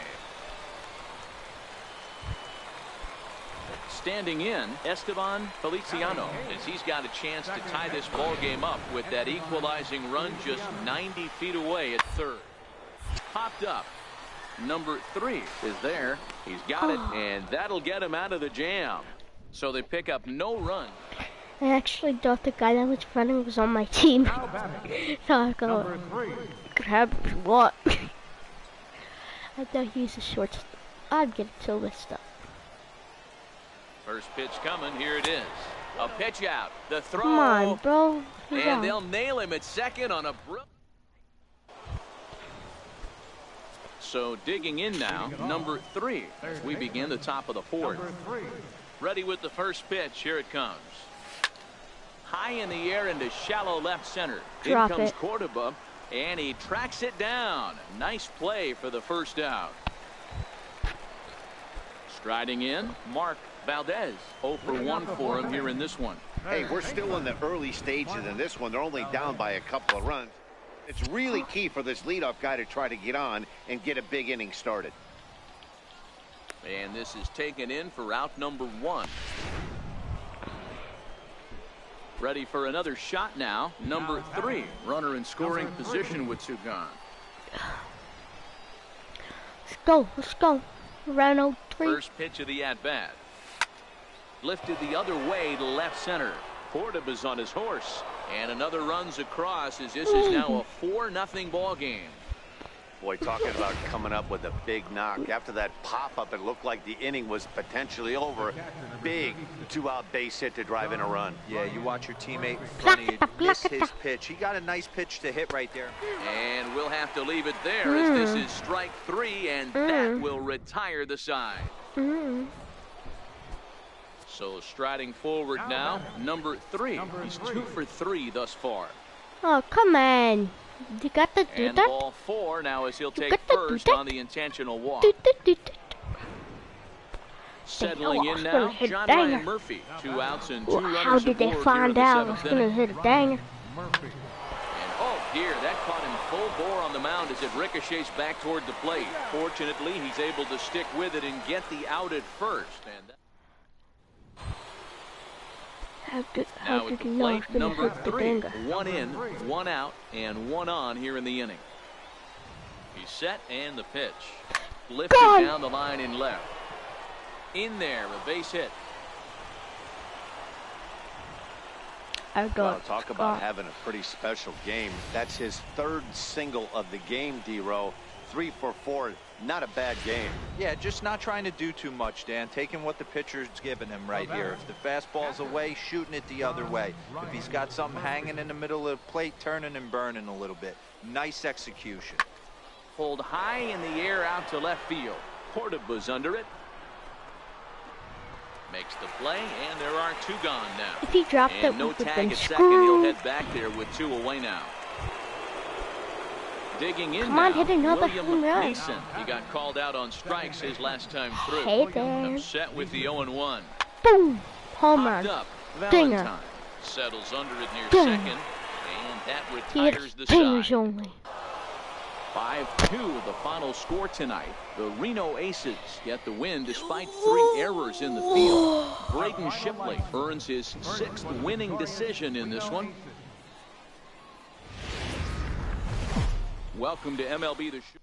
Standing in, Esteban Feliciano, as he's got a chance to tie this ball game up with that equalizing run just 90 feet away at third. Popped up. Number 3 is there. He's got it, and that'll get him out of the jam. So they pick up no run. I actually thought the guy that was running was on my team. So I go, grab what? I thought he was a short. I'd get it till this stuff. First pitch coming. Here it is. A pitch out. The throw. Come on, bro. And they'll nail him at second on a brilliant. So digging in now, number 3. As we begin the top of the 4th. Ready with the first pitch. Here it comes. High in the air into shallow left center. Drop in comes it. Cordoba, and he tracks it down. Nice play for the first out. Striding in, Mark Valdez. 0 for 1 for him here in this one. Hey, we're still in the early stages in this one. They're only down by a couple of runs. It's really key for this leadoff guy to try to get on and get a big inning started. And this is taken in for out number 1. Ready for another shot now. Number 3, runner in scoring position with 2 gone. Let's go. Round 3. First pitch of the at-bat. Lifted the other way to left center. Cordova's on his horse. And another runs across as this is now a 4-0 ball game. Boy, talking about coming up with a big knock. After that pop-up, it looked like the inning was potentially over. Big 2-out base hit to drive in a run. Yeah, you watch your teammate in front of you miss his pitch. He got a nice pitch to hit right there. And we'll have to leave it there as this is strike 3, and that will retire the side. So striding forward now, number 3. He's 2 for 3 thus far. Oh, come on. You got to do And that. ball 4 now as he'll take first on the intentional walk. Settling in now, John Ryan Murphy. 2 outs and 2 runners. How did they find out I was going to hit a danger? And oh dear, that caught him full bore on the mound as it ricochets back toward the plate. Fortunately, he's able to stick with it and get the out at first. And now at the plate, number 3. 1 in, 1 out, and 1 on here in the inning. He's set and the pitch. Lifted down the line in left. In there, a base hit. Well, talk about having a pretty special game. That's his 3rd single of the game, D-Row. 3 for 4. Not a bad game. Yeah, just not trying to do too much, Dan. Taking what the pitcher's giving him right here. If the fastball's away, shooting it the other way. If he's got something hanging in the middle of the plate, turning and burning a little bit. Nice execution. Pulled high in the air out to left field. Cordova's under it. Makes the play, and there are 2 gone now. If he dropped it, and no we would tag been at second. He'll screwed. head back there with 2 away now. Digging in Come on, now, hit another William home run. Neeson. He got called out on strikes his last time through. Hey there. Upset with the 0-1. Boom. Home Popped run. up. Dinger. Valentine settles under it near Dinger. second, and that He retires hits the dingers side. only. 5-2 the final score tonight. The Reno Aces get the win despite 3 errors in the field. Braden Shipley earns his 6th winning decision in this one. Welcome to MLB The Show.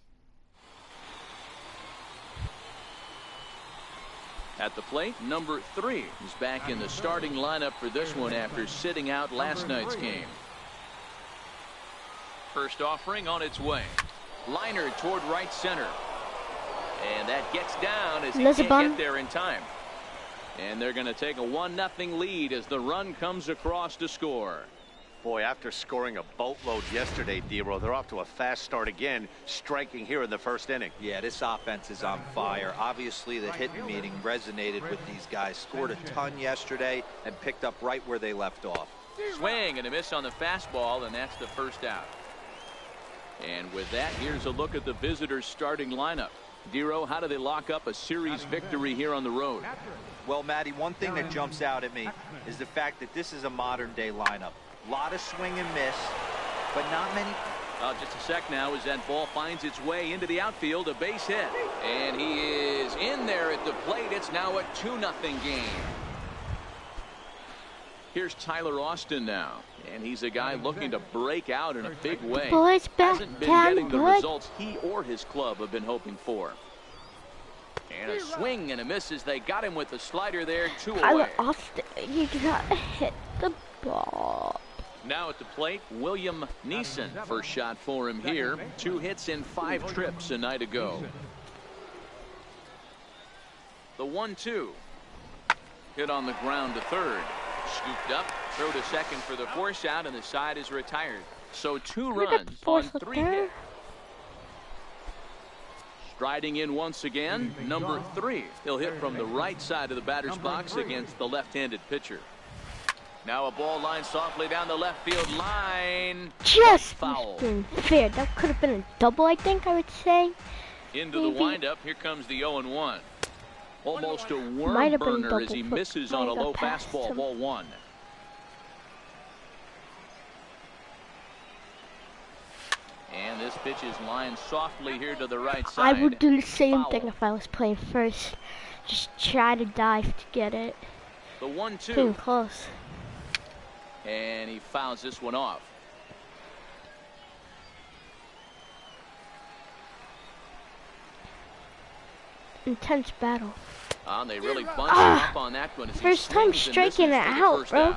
At the plate, number 3 is back in the starting lineup for this one after sitting out last night's game. First offering on its way. Liner toward right center. And that gets down as he can't get there in time. And they're going to take a 1-0 lead as the run comes across to score. Boy, after scoring a boatload yesterday, D-Row, they're off to a fast start again, striking here in the 1st inning. Yeah, this offense is on fire. Obviously, the hitting meeting resonated with these guys. Scored a ton yesterday and picked up right where they left off. Swing and a miss on the fastball, and that's the first out. And with that, here's a look at the visitors' starting lineup. D-Row, how do they lock up a series victory here on the road? Well, Matty, one thing that jumps out at me is the fact that this is a modern-day lineup. A lot of swing and miss, but not many. Just a sec now as that ball finds its way into the outfield, a base hit. And he is in there at the plate. It's now a 2-0 game. Here's Tyler Austin now, and he's a guy looking to break out in a big way. Boys back Hasn't been down, getting the bud. results he or his club have been hoping for. And a swing and a miss as they got him with the slider there, 2 away. Tyler Austin, you gotta hit the ball. Now at the plate, William Neeson. First shot for him here. 2 hits in 5 trips a night ago. The 1-2. Hit on the ground to third. Scooped up, throw to second for the force out, and the side is retired. So 2 runs on 3 hits. Striding in once again, number 3. He'll hit from the right side of the batter's box against the left-handed pitcher. Now a ball line softly down the left field line. Just foul. Fair. That could have been a double, I think I would say. Into the windup. Here comes the 0-1. Almost a Might worm have been burner as he double, misses on a might low have passed fastball. him. Ball 1. And this pitch is lined softly here to the right side. I would do the same Foul. thing if I was playing first. Just try to dive to get it. The 1-2. Getting close. and he fouls this one off. Intense battle. They really bunched him up on that one. First time striking it out, bro.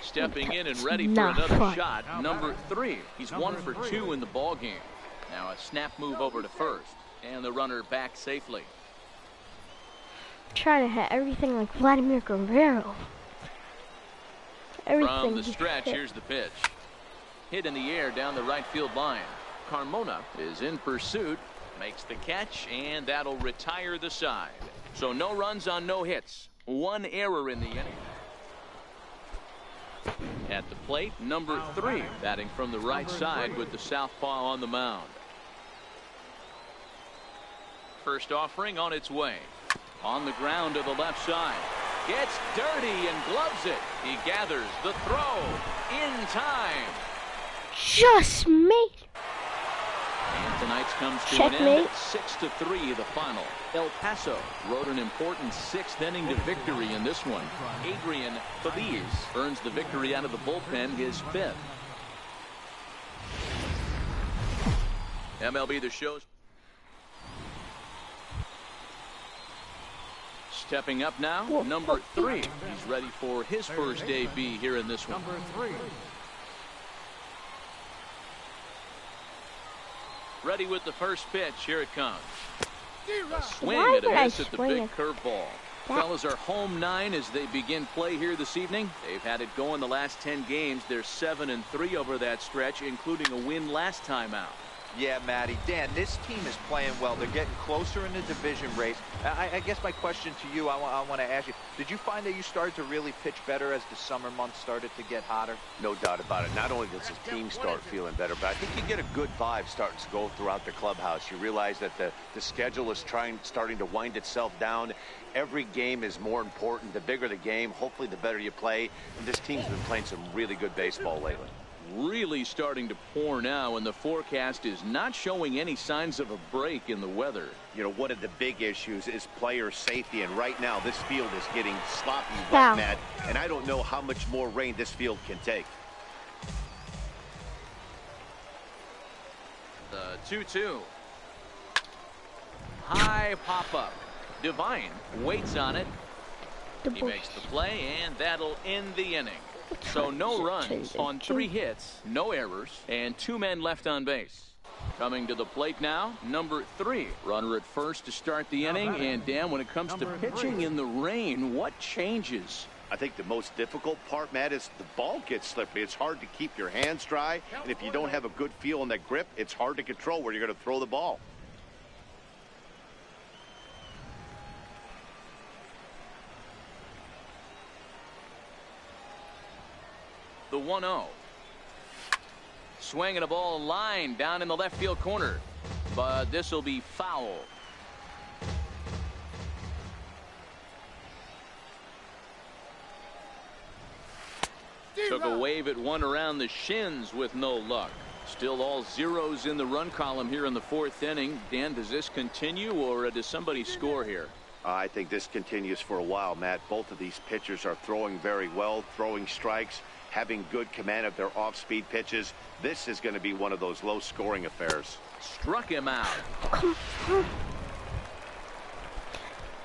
Stepping in and ready for another shot. Number 3. He's 1 for 2 in the ball game. Now a snap move over to first, and the runner back safely. Trying to hit everything like Vladimir Guerrero. Everything. From the stretch, here's the pitch. Hit in the air down the right field line. Carmona is in pursuit, makes the catch, and that'll retire the side. So no runs on no hits. 1 error in the inning. At the plate, number 3, batting from the right side with the southpaw on the mound. First offering on its way. On the ground to the left side. Gets dirty and gloves it. He gathers the throw in time. Just made. And tonight's comes to Checkmate. an end. 6-3 the final. El Paso rode an important 6th inning to victory in this one. Adrian Feliz earns the victory out of the bullpen, his 5th. MLB The Show's stepping up now, number 3. He's ready for his first debut here in this one. Number 3. Ready with the first pitch. Here it comes. A swing Why and a would I miss at the swing big it? curveball. Fellas are home 9 as they begin play here this evening. They've had it going the last 10 games. They're 7-3 over that stretch, including a win last time out. Yeah, Matty. Dan, this team is playing well. They're getting closer in the division race. I guess my question to you, I want to ask you, did you find that you started to really pitch better as the summer months started to get hotter? No doubt about it. Not only does the team start feeling better, but I think you get a good vibe starting to go throughout the clubhouse. You realize that the schedule is starting to wind itself down. Every game is more important. The bigger the game, hopefully the better you play. And this team's been playing some really good baseball lately. Really starting to pour now, and the forecast is not showing any signs of a break in the weather. You know, one of the big issues is player safety, and right now this field is getting sloppy Wow. wet, Matt, and I don't know how much more rain this field can take. The 2-2. High pop-up. Divine waits on it. He makes the play, and that'll end the inning. So no runs on 3 hits, no errors, and 2 men left on base. Coming to the plate now, number 3. Runner at first to start the inning. And Dan, when it comes to pitching in the rain, what changes? I think the most difficult part, Matt, is the ball gets slippery. It's hard to keep your hands dry, and if you don't have a good feel in that grip, it's hard to control where you're going to throw the ball. The 1-0. Swinging a ball line down in the left field corner. But this will be foul. Took a wave at one around the shins with no luck. Still all zeros in the run column here in the 4th inning. Dan, does this continue, or does somebody score here? I think this continues for a while, Matt. Both of these pitchers are throwing very well, throwing strikes, having good command of their off-speed pitches. This is going to be one of those low-scoring affairs. Struck him out.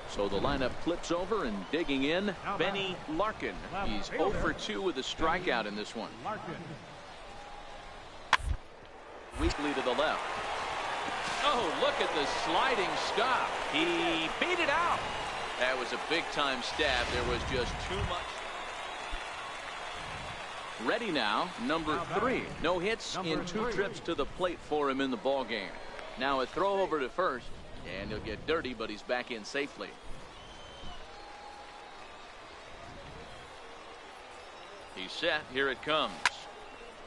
So the lineup flips over, and digging in, Benny Larkin. He's 0 for 2 with a strikeout in this one. Weakly to the left. Oh, look at the sliding stop. He beat it out. That was a big-time stab. There was just too much. Ready now, number 3. No hits in 2 trips to the plate for him in the ball game. Now a throw over to first, and he'll get dirty, but he's back in safely. He's set. Here it comes.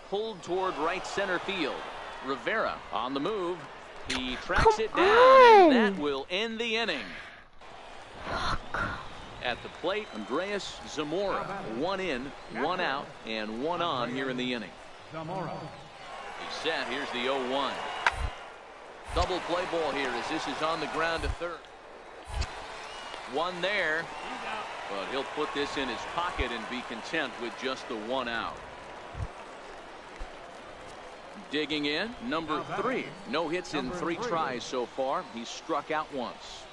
Pulled toward right center field. Rivera on the move. He tracks it down, and that will end the inning. At the plate, Andreas Zamora. 1 in, 1 out, and 1 on here in the inning. He's set. Here's the 0-1. Double play ball here as this is on the ground to third. 1 there. But he'll put this in his pocket and be content with just the 1 out. Digging in, number 3. No hits in 3 tries so far. He's struck out once.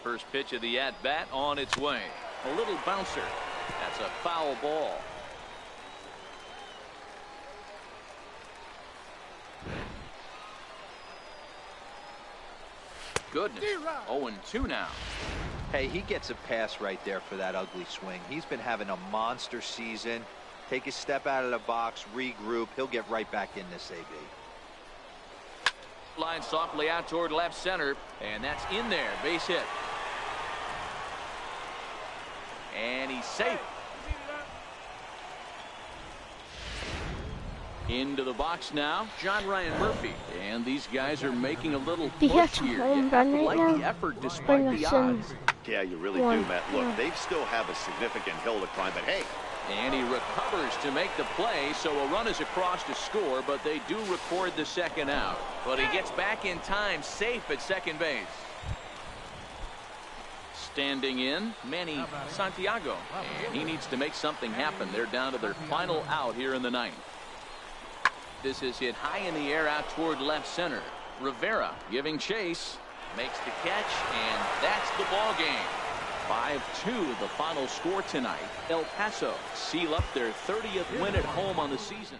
First pitch of the at-bat on its way. A little bouncer. That's a foul ball. Goodness. 0-2 now. Hey, he gets a pass right there for that ugly swing. He's been having a monster season. Take a step out of the box, regroup. He'll get right back in this AB. Line softly out toward left center, and that's in there. Base hit. And he's safe. Into the box now, John Ryan Murphy. And these guys are making a little push here. Home run right Like now. the effort despite the odds. Yeah, you really do, Matt. Look, they still have a significant hill to climb, but hey. And he recovers to make the play, so a run is across to score, but they do record the second out. But he gets back in time, safe at second base. Standing in, Manny Santiago. And he needs to make something happen. They're down to their final out here in the 9th. This is hit high in the air out toward left center. Rivera giving chase. Makes the catch, and that's the ball game. 5-2 the final score tonight. El Paso seal up their 30th win at home on the season.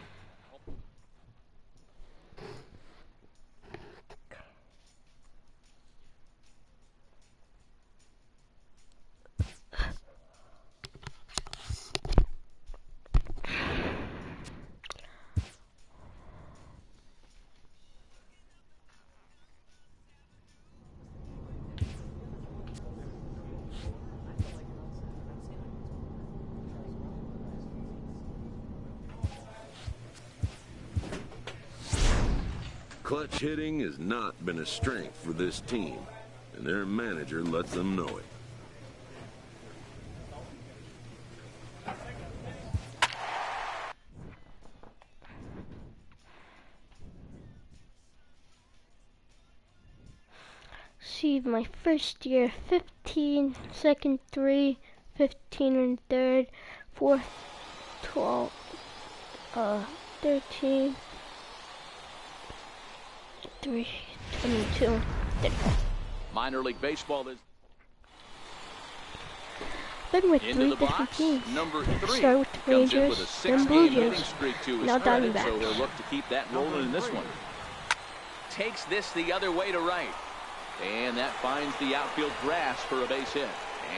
Clutch hitting has not been a strength for this team, and their manager lets them know it. See, my first year, 15, second 3, 15 and third, fourth 12, 13, 3, 22. Minor League Baseball is Been with into 3 the different box. teams. Number 3 Started with the comes in Rangers, with a then Blue 6-game hitting Jays, streak to his now credit, Diamondbacks. so he'll look to keep that rolling in this one. Takes this the other way to right. And that finds the outfield grass for a base hit.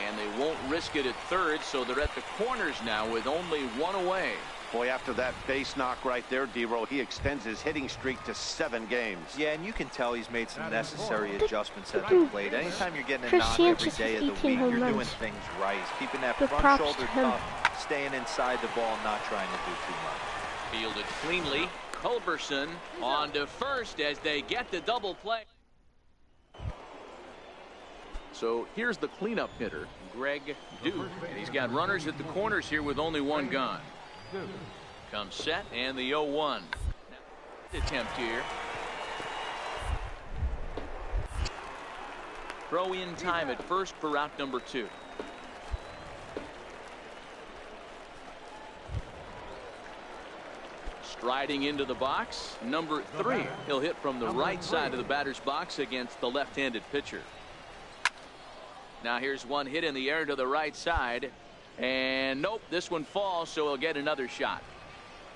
And they won't risk it at third, so they're at the corners now with only 1 away. Boy, after that base knock right there, D-Row, he extends his hitting streak to 7 games. Yeah, and you can tell he's made some necessary adjustments at the plate. Anytime you're getting a Chris knock every Sanchez day of has the 18 week, home you're doing runs. things right. He's keeping that Good front props shoulder to him. tough, staying inside the ball, not trying to do too much. Fielded cleanly. Culberson on to first as they get the double play. So here's the cleanup hitter, Greg Duke. And he's got runners at the corners here with only 1 gone. Comes set and the 0-1 attempt here. Throw in time at first for route number 2. Striding into the box, number 3. He'll hit from the right side of the batter's box against the left-handed pitcher. Now here's one hit in the air to the right side, and nope, this one falls, so he'll get another shot.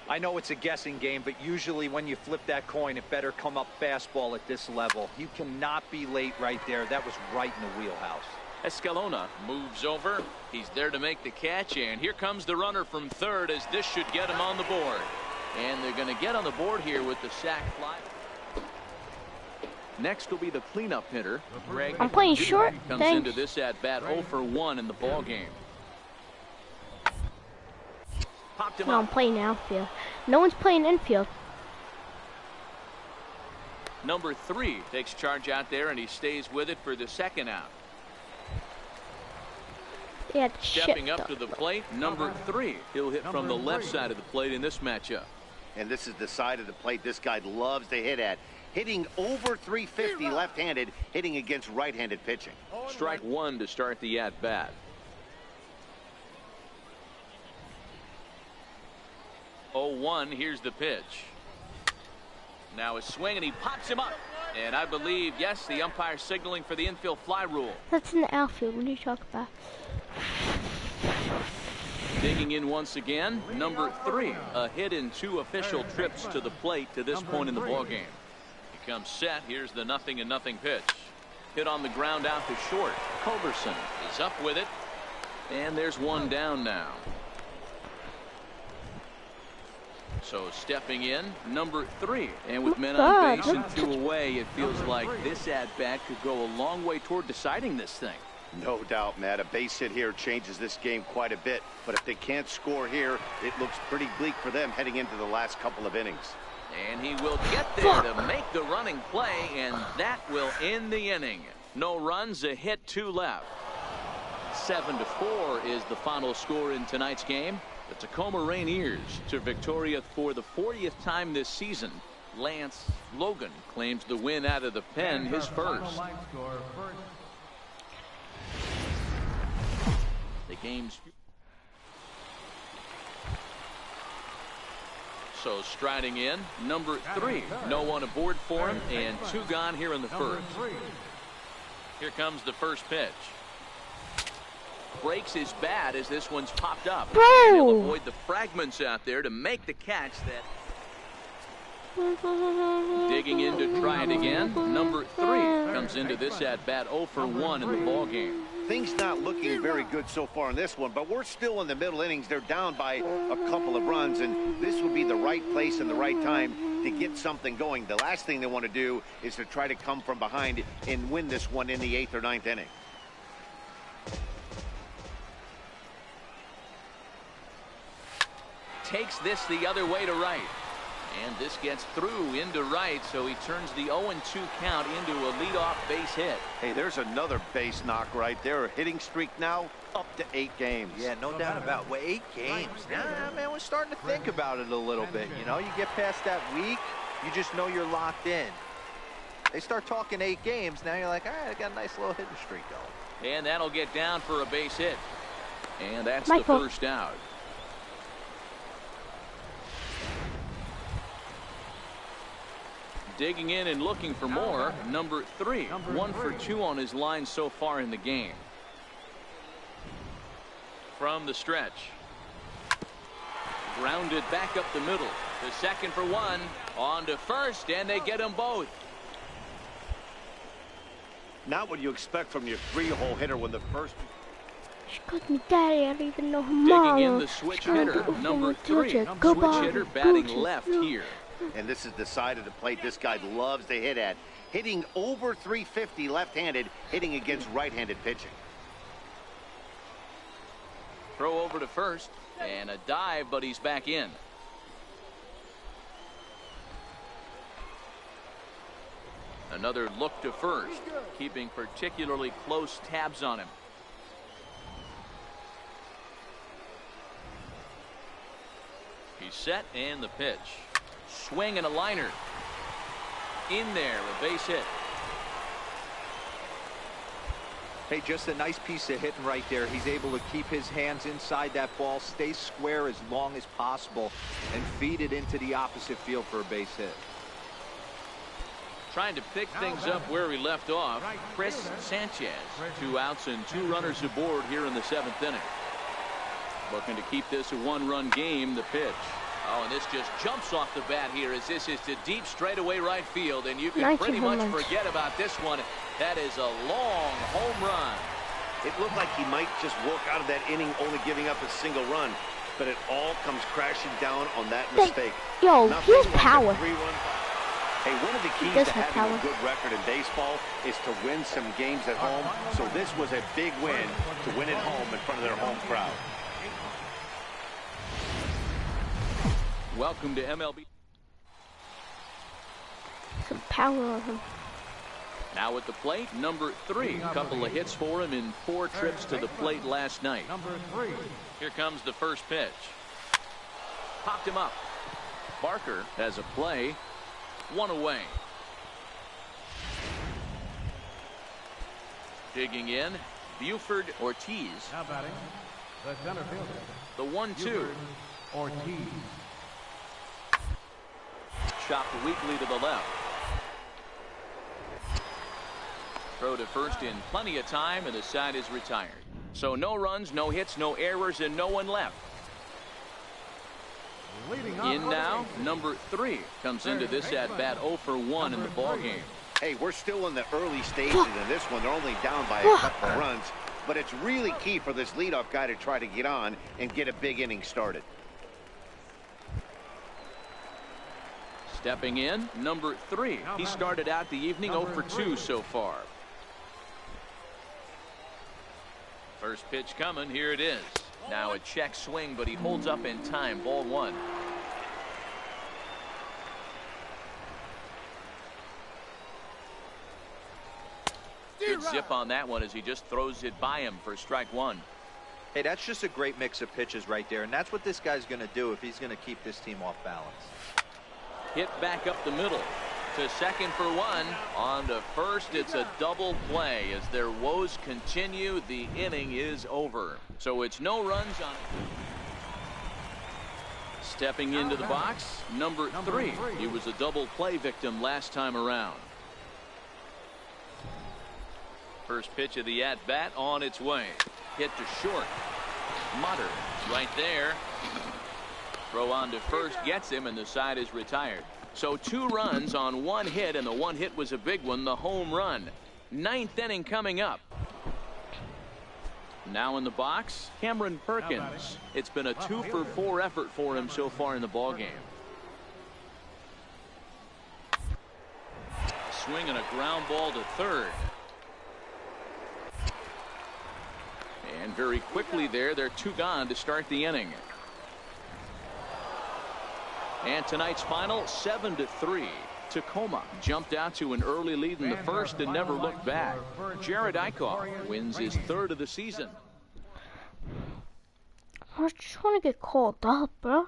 I know it's a guessing game, but usually when you flip that coin, it better come up fastball at this level. You cannot be late right there. That was right in the wheelhouse. Escalona moves over. He's there to make the catch, and here comes the runner from third as this should get him on the board. And they're going to get on the board here with the sac fly. Next will be the cleanup hitter, Greg. I'm playing short. Comes Thanks. into this at bat 0 for 1 in the ball game. Popped him No, I'm up. playing outfield. No one's playing infield. Number 3 takes charge out there, and he stays with it for the second out. They had to Stepping shift up to the plate, number 3. He'll hit from the left side of the plate in this matchup. And this is the side of the plate this guy loves to hit at. Hitting over 350 left-handed, hitting against right-handed pitching. Strike 1 to start the at-bat. 0-1. Here's the pitch. Now a swing, and he pops him up. And I believe, yes, the umpire signaling for the infield fly rule. That's in the outfield. What are you talking about? Digging in once again, number 3. A hit in 2 official trips to the plate to this point in the ballgame. He comes set. Here's the 0-0 pitch. Hit on the ground out to short. Culberson is up with it. And there's one down now. So stepping in, number 3. And with men on base and 2 away, it feels like this at-bat could go a long way toward deciding this thing. No doubt, Matt. A base hit here changes this game quite a bit. But if they can't score here, it looks pretty bleak for them heading into the last couple of innings. And he will get there to make the running play, and that will end the inning. No runs, a hit, 2 left. 7-4 is the final score in tonight's game. The Tacoma Rainiers to Victoria for the 40th time this season. Lance Logan claims the win out of the pen, his first. The game's so striding in, number 3. No one aboard for him, and 2 gone here in the first. Here comes the first pitch. Breaks his bat as this one's popped up. And he'll avoid the fragments out there to make the catch. That digging in to try it again. Number 3 comes into this at bat 0 for 1 in the ball game. Things not looking very good so far in this one, but we're still in the middle innings. They're down by a couple of runs, and this would be the right place and the right time to get something going. The last thing they want to do is to try to come from behind and win this one in the 8th or 9th inning. Takes this the other way to right. And this gets through into right, so he turns the 0-2 count into a leadoff base hit. Hey, there's another base knock right there. A hitting streak now up to 8 games. Yeah, no doubt about it. Well, 8 games. Nah, man, we're starting to think about it a little bit. You know, you get past that week, you just know you're locked in. They start talking 8 games, now you're like, all right, I got a nice little hitting streak going. And that'll get down for a base hit. And that's the first out. Digging in and looking for more, number 3. 1 for 2 on his line so far in the game. From the stretch. Grounded back up the middle. The second for 1. On to first, and they get them both. Not what you expect from your 3-hole hitter when the first... She called me daddy. I don't even know her mom. mom. Digging in the switch hitter, number 3. Switch hitter batting left here. And this is the side of the plate this guy loves to hit at. Hitting over 350 left-handed, hitting against right-handed pitching. Throw over to first, and a dive, but he's back in. Another look to first, keeping particularly close tabs on him. He's set, and the pitch. Swing and a liner. In there, a base hit. Hey, just a nice piece of hitting right there. He's able to keep his hands inside that ball, stay square as long as possible, and feed it into the opposite field for a base hit. Trying to pick things up where we left off, Chris Sanchez. 2 outs and 2 runners aboard here in the 7th inning. Looking to keep this a 1-run game, the pitch. Oh, and this just jumps off the bat here as this is to deep straightaway right field, and you can pretty much forget about this one. That is a long home run. It looked like he might just walk out of that inning only giving up a single run, but it all comes crashing down on that mistake. Yo, he has power. Hey, one of the keys to having a good record in baseball is to win some games at home, so this was a big win to win at home in front of their home crowd. Welcome to MLB. Some power on him. Now at the plate, number 3. A couple of hits for him in 4 trips to the plate last night. Number 3. Here comes the first pitch. Popped him up. Barker has a play. 1 away. Digging in, Buford Ortiz. Now batting, the center fielder. The 1-2. Ortiz. chopped weakly to the left. Throw to first in plenty of time, and the side is retired. So no runs, no hits, no errors, and no one left. In now, number 3 comes into this at-bat 0 for 1 in the ballgame. Hey, we're still in the early stages of this one. They're only down by a couple of runs, but it's really key for this leadoff guy to try to get on and get a big inning started. Stepping in, number 3. He started out the evening 0 for 2 so far. First pitch coming. Here it is. Now a check swing, but he holds up in time. Ball 1. Good zip on that one as he just throws it by him for strike 1. Hey, that's just a great mix of pitches right there, and that's what this guy's going to do if he's going to keep this team off balance. Hit back up the middle. To second for 1. On to first. It's a double play. As their woes continue, the inning is over. So it's no runs on it. Stepping into the box, number 3. He was a double play victim last time around. First pitch of the at-bat on its way. Hit to short. Mutter right there. Throw on to first gets him, and the side is retired. So 2 runs on 1 hit, and the 1 hit was a big one, the home run. 9th inning coming up. Now in the box, Cameron Perkins. It's been a 2 for 4 effort for him so far in the ballgame. Swing and a ground ball to third. And very quickly there, they're 2 gone to start the inning. And tonight's final, 7-3. Tacoma jumped out to an early lead in the first and never looked back. Jerad Eickhoff wins his 3rd of the season. I just want to get called up, bro.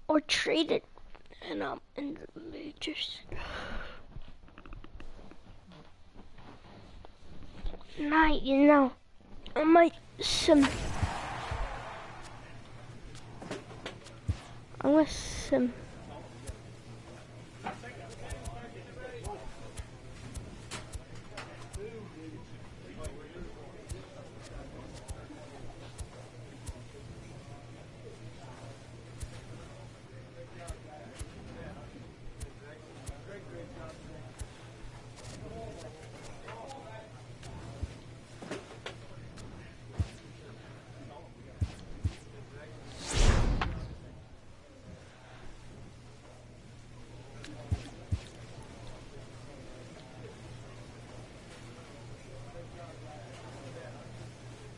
Or traded. And I'm in the majors. Night, you know. I might I want some.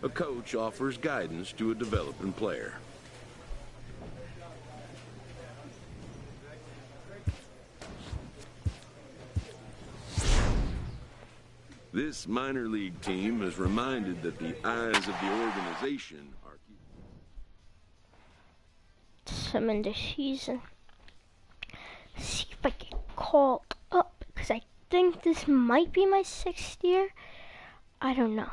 A coach offers guidance to a developing player. This minor league team is reminded that the eyes of the organization are some in the season. See if I get called up, because I think this might be my 6th year. I don't know.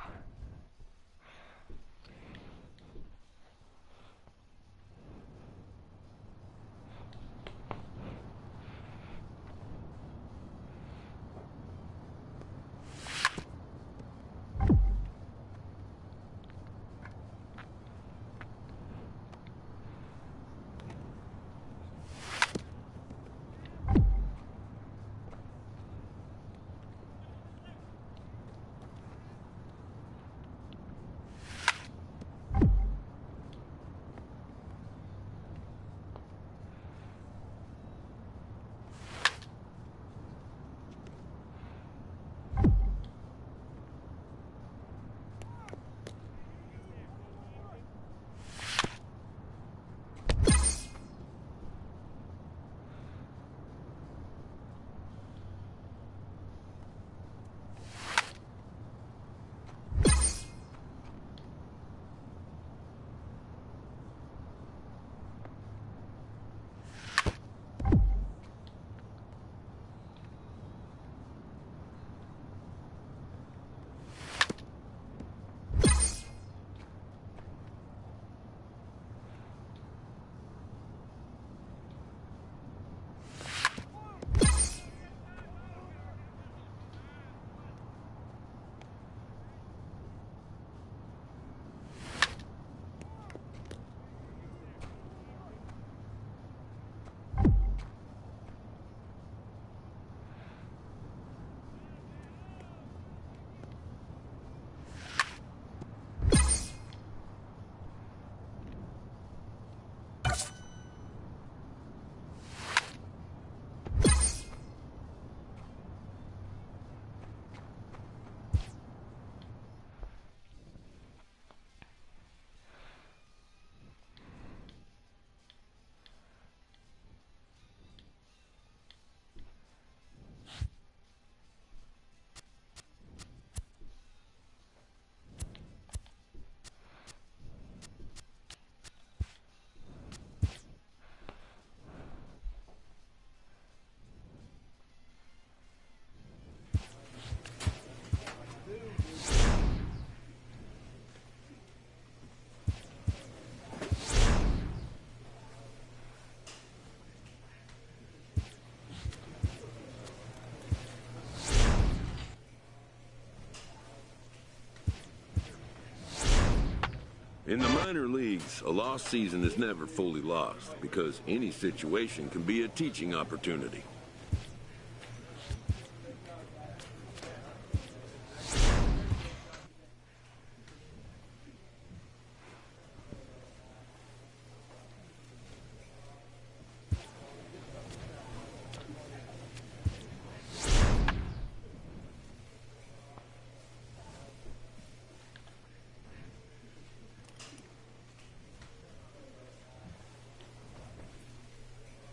In the minor leagues, a lost season is never fully lost because any situation can be a teaching opportunity.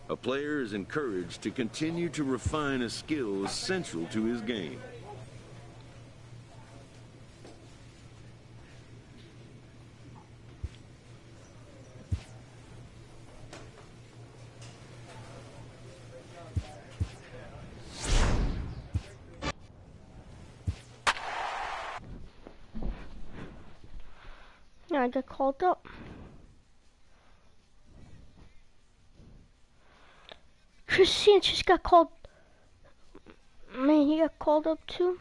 A player is encouraged to continue to refine a skill essential to his game. I got called up. Chris Sanchez got called. Man, he got called up too.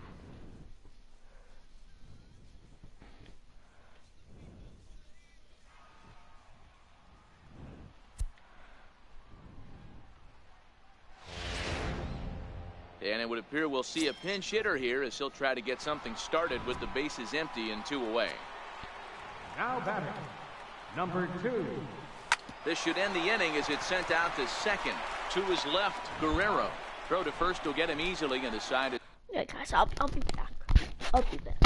And it would appear we'll see a pinch hitter here as he'll try to get something started with the bases empty and 2 away. Now batting, number 2. This should end the inning as it's sent out to second. To his left, Guerrero. Throw to first will get him easily and decided. Yeah, guys, I'll be back. I'll be back.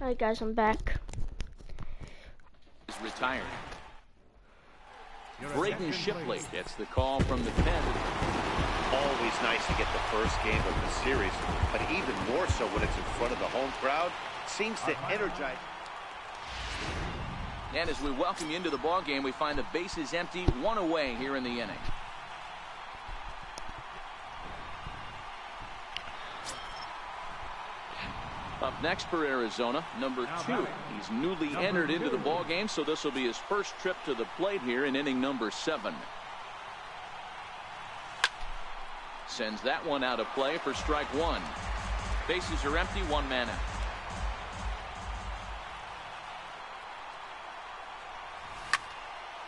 Alright guys, I'm back. Is retired. Braden Shipley gets the call from the pen. Always nice to get the first game of the series, but even more so when it's in front of the home crowd. Seems to energize. And as we welcome you into the ball game, we find the bases empty, 1 away here in the inning. Up next for Arizona, number 2. He's newly entered into the ball game, so this will be his first trip to the plate here in inning number 7. Sends that one out of play for strike 1. Bases are empty, 1 man out.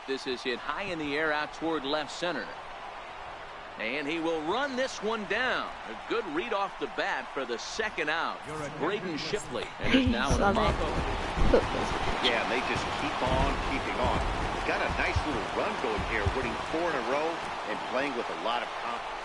This is hit high in the air out toward left center. And he will run this one down. A good read off the bat for the second out. Braden Shipley. And is now in a Yeah, and they just keep on keeping on. Got a nice little run going here, winning 4 in a row and playing with a lot of confidence.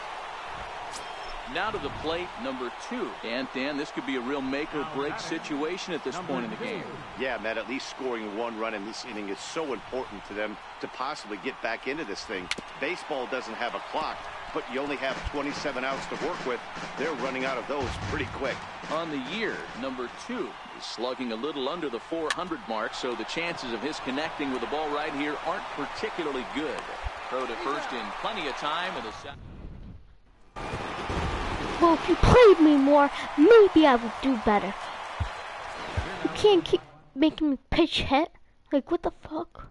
Now to the plate, number 2. And Dan, this could be a real make-or-break situation at this point in the game. Yeah, Matt, at least scoring 1 run in this inning is so important to them to possibly get back into this thing. Baseball doesn't have a clock, but you only have 27 outs to work with. They're running out of those pretty quick. On the year, number 2 is slugging a little under the 400 mark, so the chances of his connecting with the ball right here aren't particularly good. Throw to first in plenty of time with a set. Well, if you played me more, maybe I would do better. You can't keep making me pitch hit. Like, what the fuck?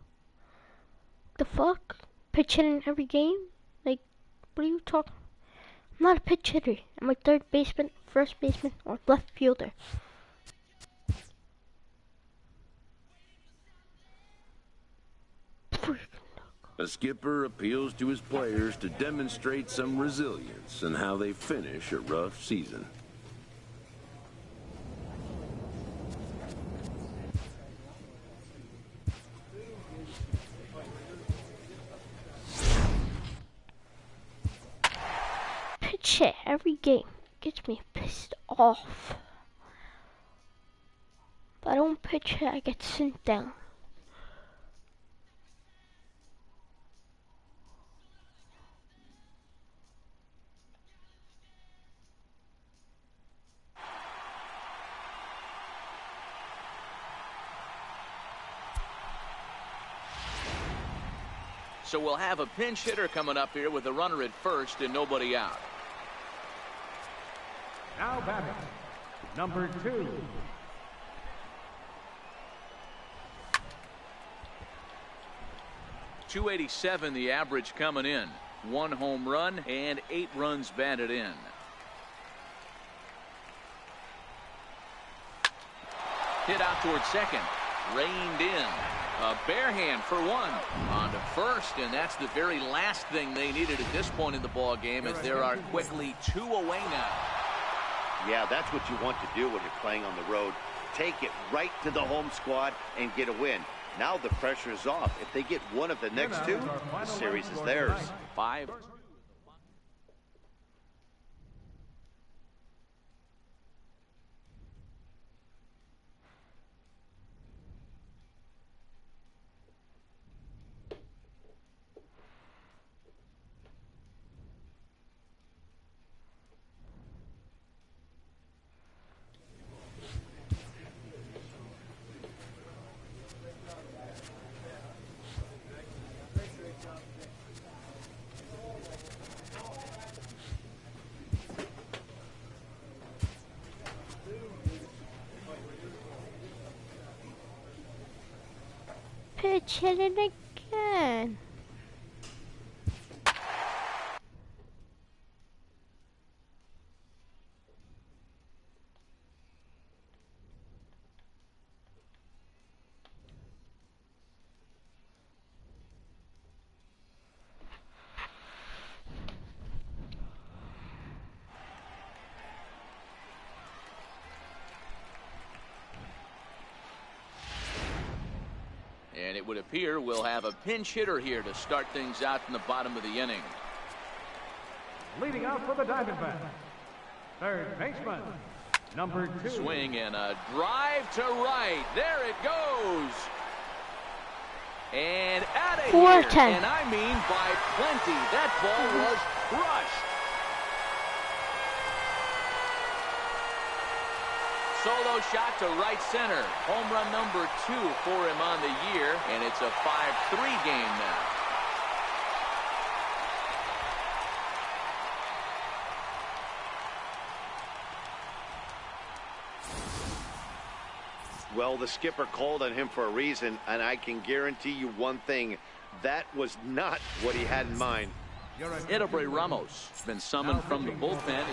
The fuck? Pitch hitting every game? Like, what are you talking? I'm not a pitch hitter. I'm a third baseman, first baseman, or left fielder. A skipper appeals to his players to demonstrate some resilience in how they finish a rough season. Pitch hit every game gets me pissed off. If I don't pitch hit, I get sent down. So we'll have a pinch hitter coming up here with a runner at first and nobody out. Now batting, number 2. .287 the average coming in. 1 home run and 8 runs batted in. Hit out towards second. Reined in. A bare hand for 1. On to first, and that's the very last thing they needed at this point in the ball game, as there are quickly 2 away now. Yeah, that's what you want to do when you're playing on the road. Take it right to the home squad and get a win. Now the pressure is off. If they get one of the next 2, the series is theirs. 5. Pitch hit it again. And it would appear we'll have a pinch hitter here to start things out in the bottom of the inning. Leading out for the Diamondbacks, third baseman, number 2. Swing and a drive to right. There it goes. And out of here. 4-10. And I mean by plenty. That ball was crushed. Solo shot to right center. Home run number 2 for him on the year, and it's a 5-3 game now. Well, the skipper called on him for a reason, and I can guarantee you one thing. That was not what he had in mind. Edebray Ramos has been summoned from the bullpen.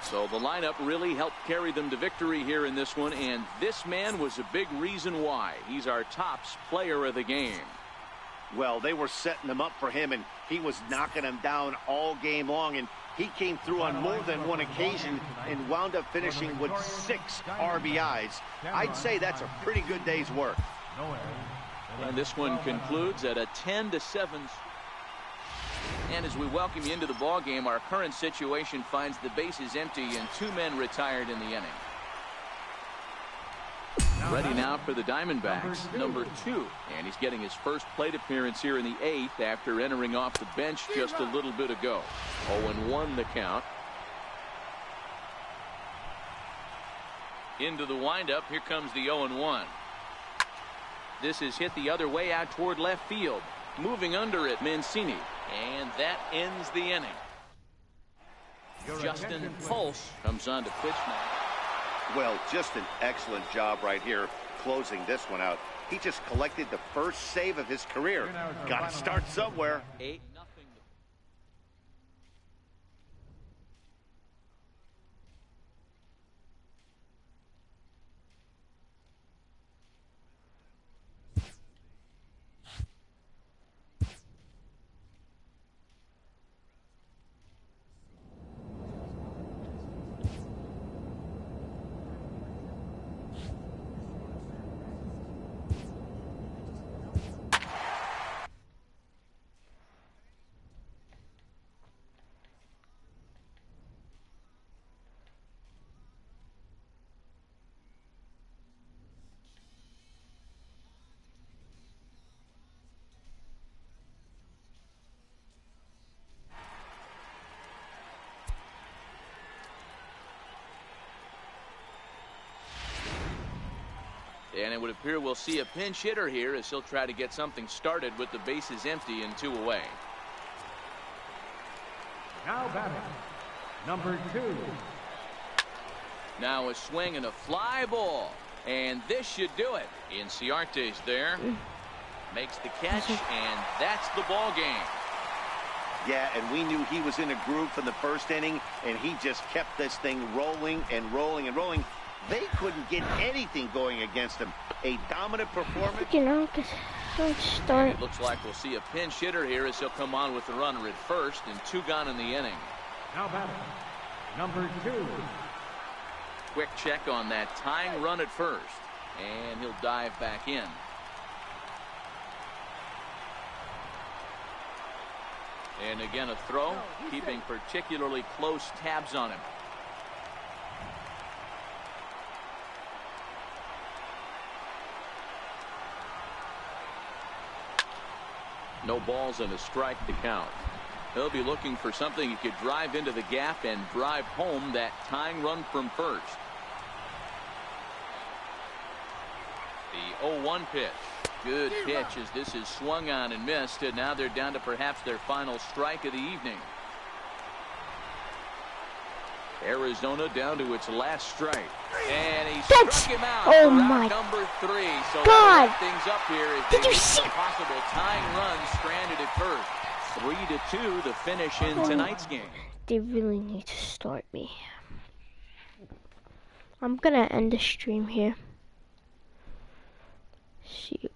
So the lineup really helped carry them to victory here in this one, and this man was a big reason why. He's our tops player of the game. Well, they were setting him up for him, and he was knocking him down all game long, and he came through on more than one occasion and wound up finishing with 6 RBIs. I'd say that's a pretty good day's work. And this one concludes at a 10-7. And as we welcome you into the ball game, our current situation finds the bases empty and 2 men retired in the inning. Ready now for the Diamondbacks, number 2. And he's getting his first plate appearance here in the 8th after entering off the bench just a little bit ago. 0-1 the count. Into the windup. Here comes the 0-1. This is hit the other way out toward left field. Moving under it, Mancini. And that ends the inning. Justin Pulse comes on to pitch now. Well, just an excellent job right here closing this one out. He just collected the first save of his career. Got to start somewhere. 8-0. And it would appear we'll see a pinch hitter here as he'll try to get something started with the bases empty and 2 away. Now batting, number 2. Now a swing and a fly ball. And this should do it. Inciarte's there. Makes the catch, and that's the ball game. Yeah, and we knew he was in a groove from the first inning, and he just kept this thing rolling and rolling and rolling. They couldn't get anything going against him. A dominant performance. It looks like we'll see a pinch hitter here as he'll come on with the runner at first and 2 gone in the inning. Now batting, number 2. Quick check on that tying run at first, and he'll dive back in. And again a throw, keeping particularly close tabs on him. No balls and a strike to count. He'll be looking for something he could drive into the gap and drive home that tying run from first. The 0-1 pitch. Good pitch as this is swung on and missed, and now they're down to perhaps their final strike of the evening. Arizona down to its last strike. And he struck him out for out number 3. So God. Things up here as Did you see see? a possible tying run stranded at first. 3-2 the finish in tonight's game. They really need to start me. I'm gonna end the stream here. See you.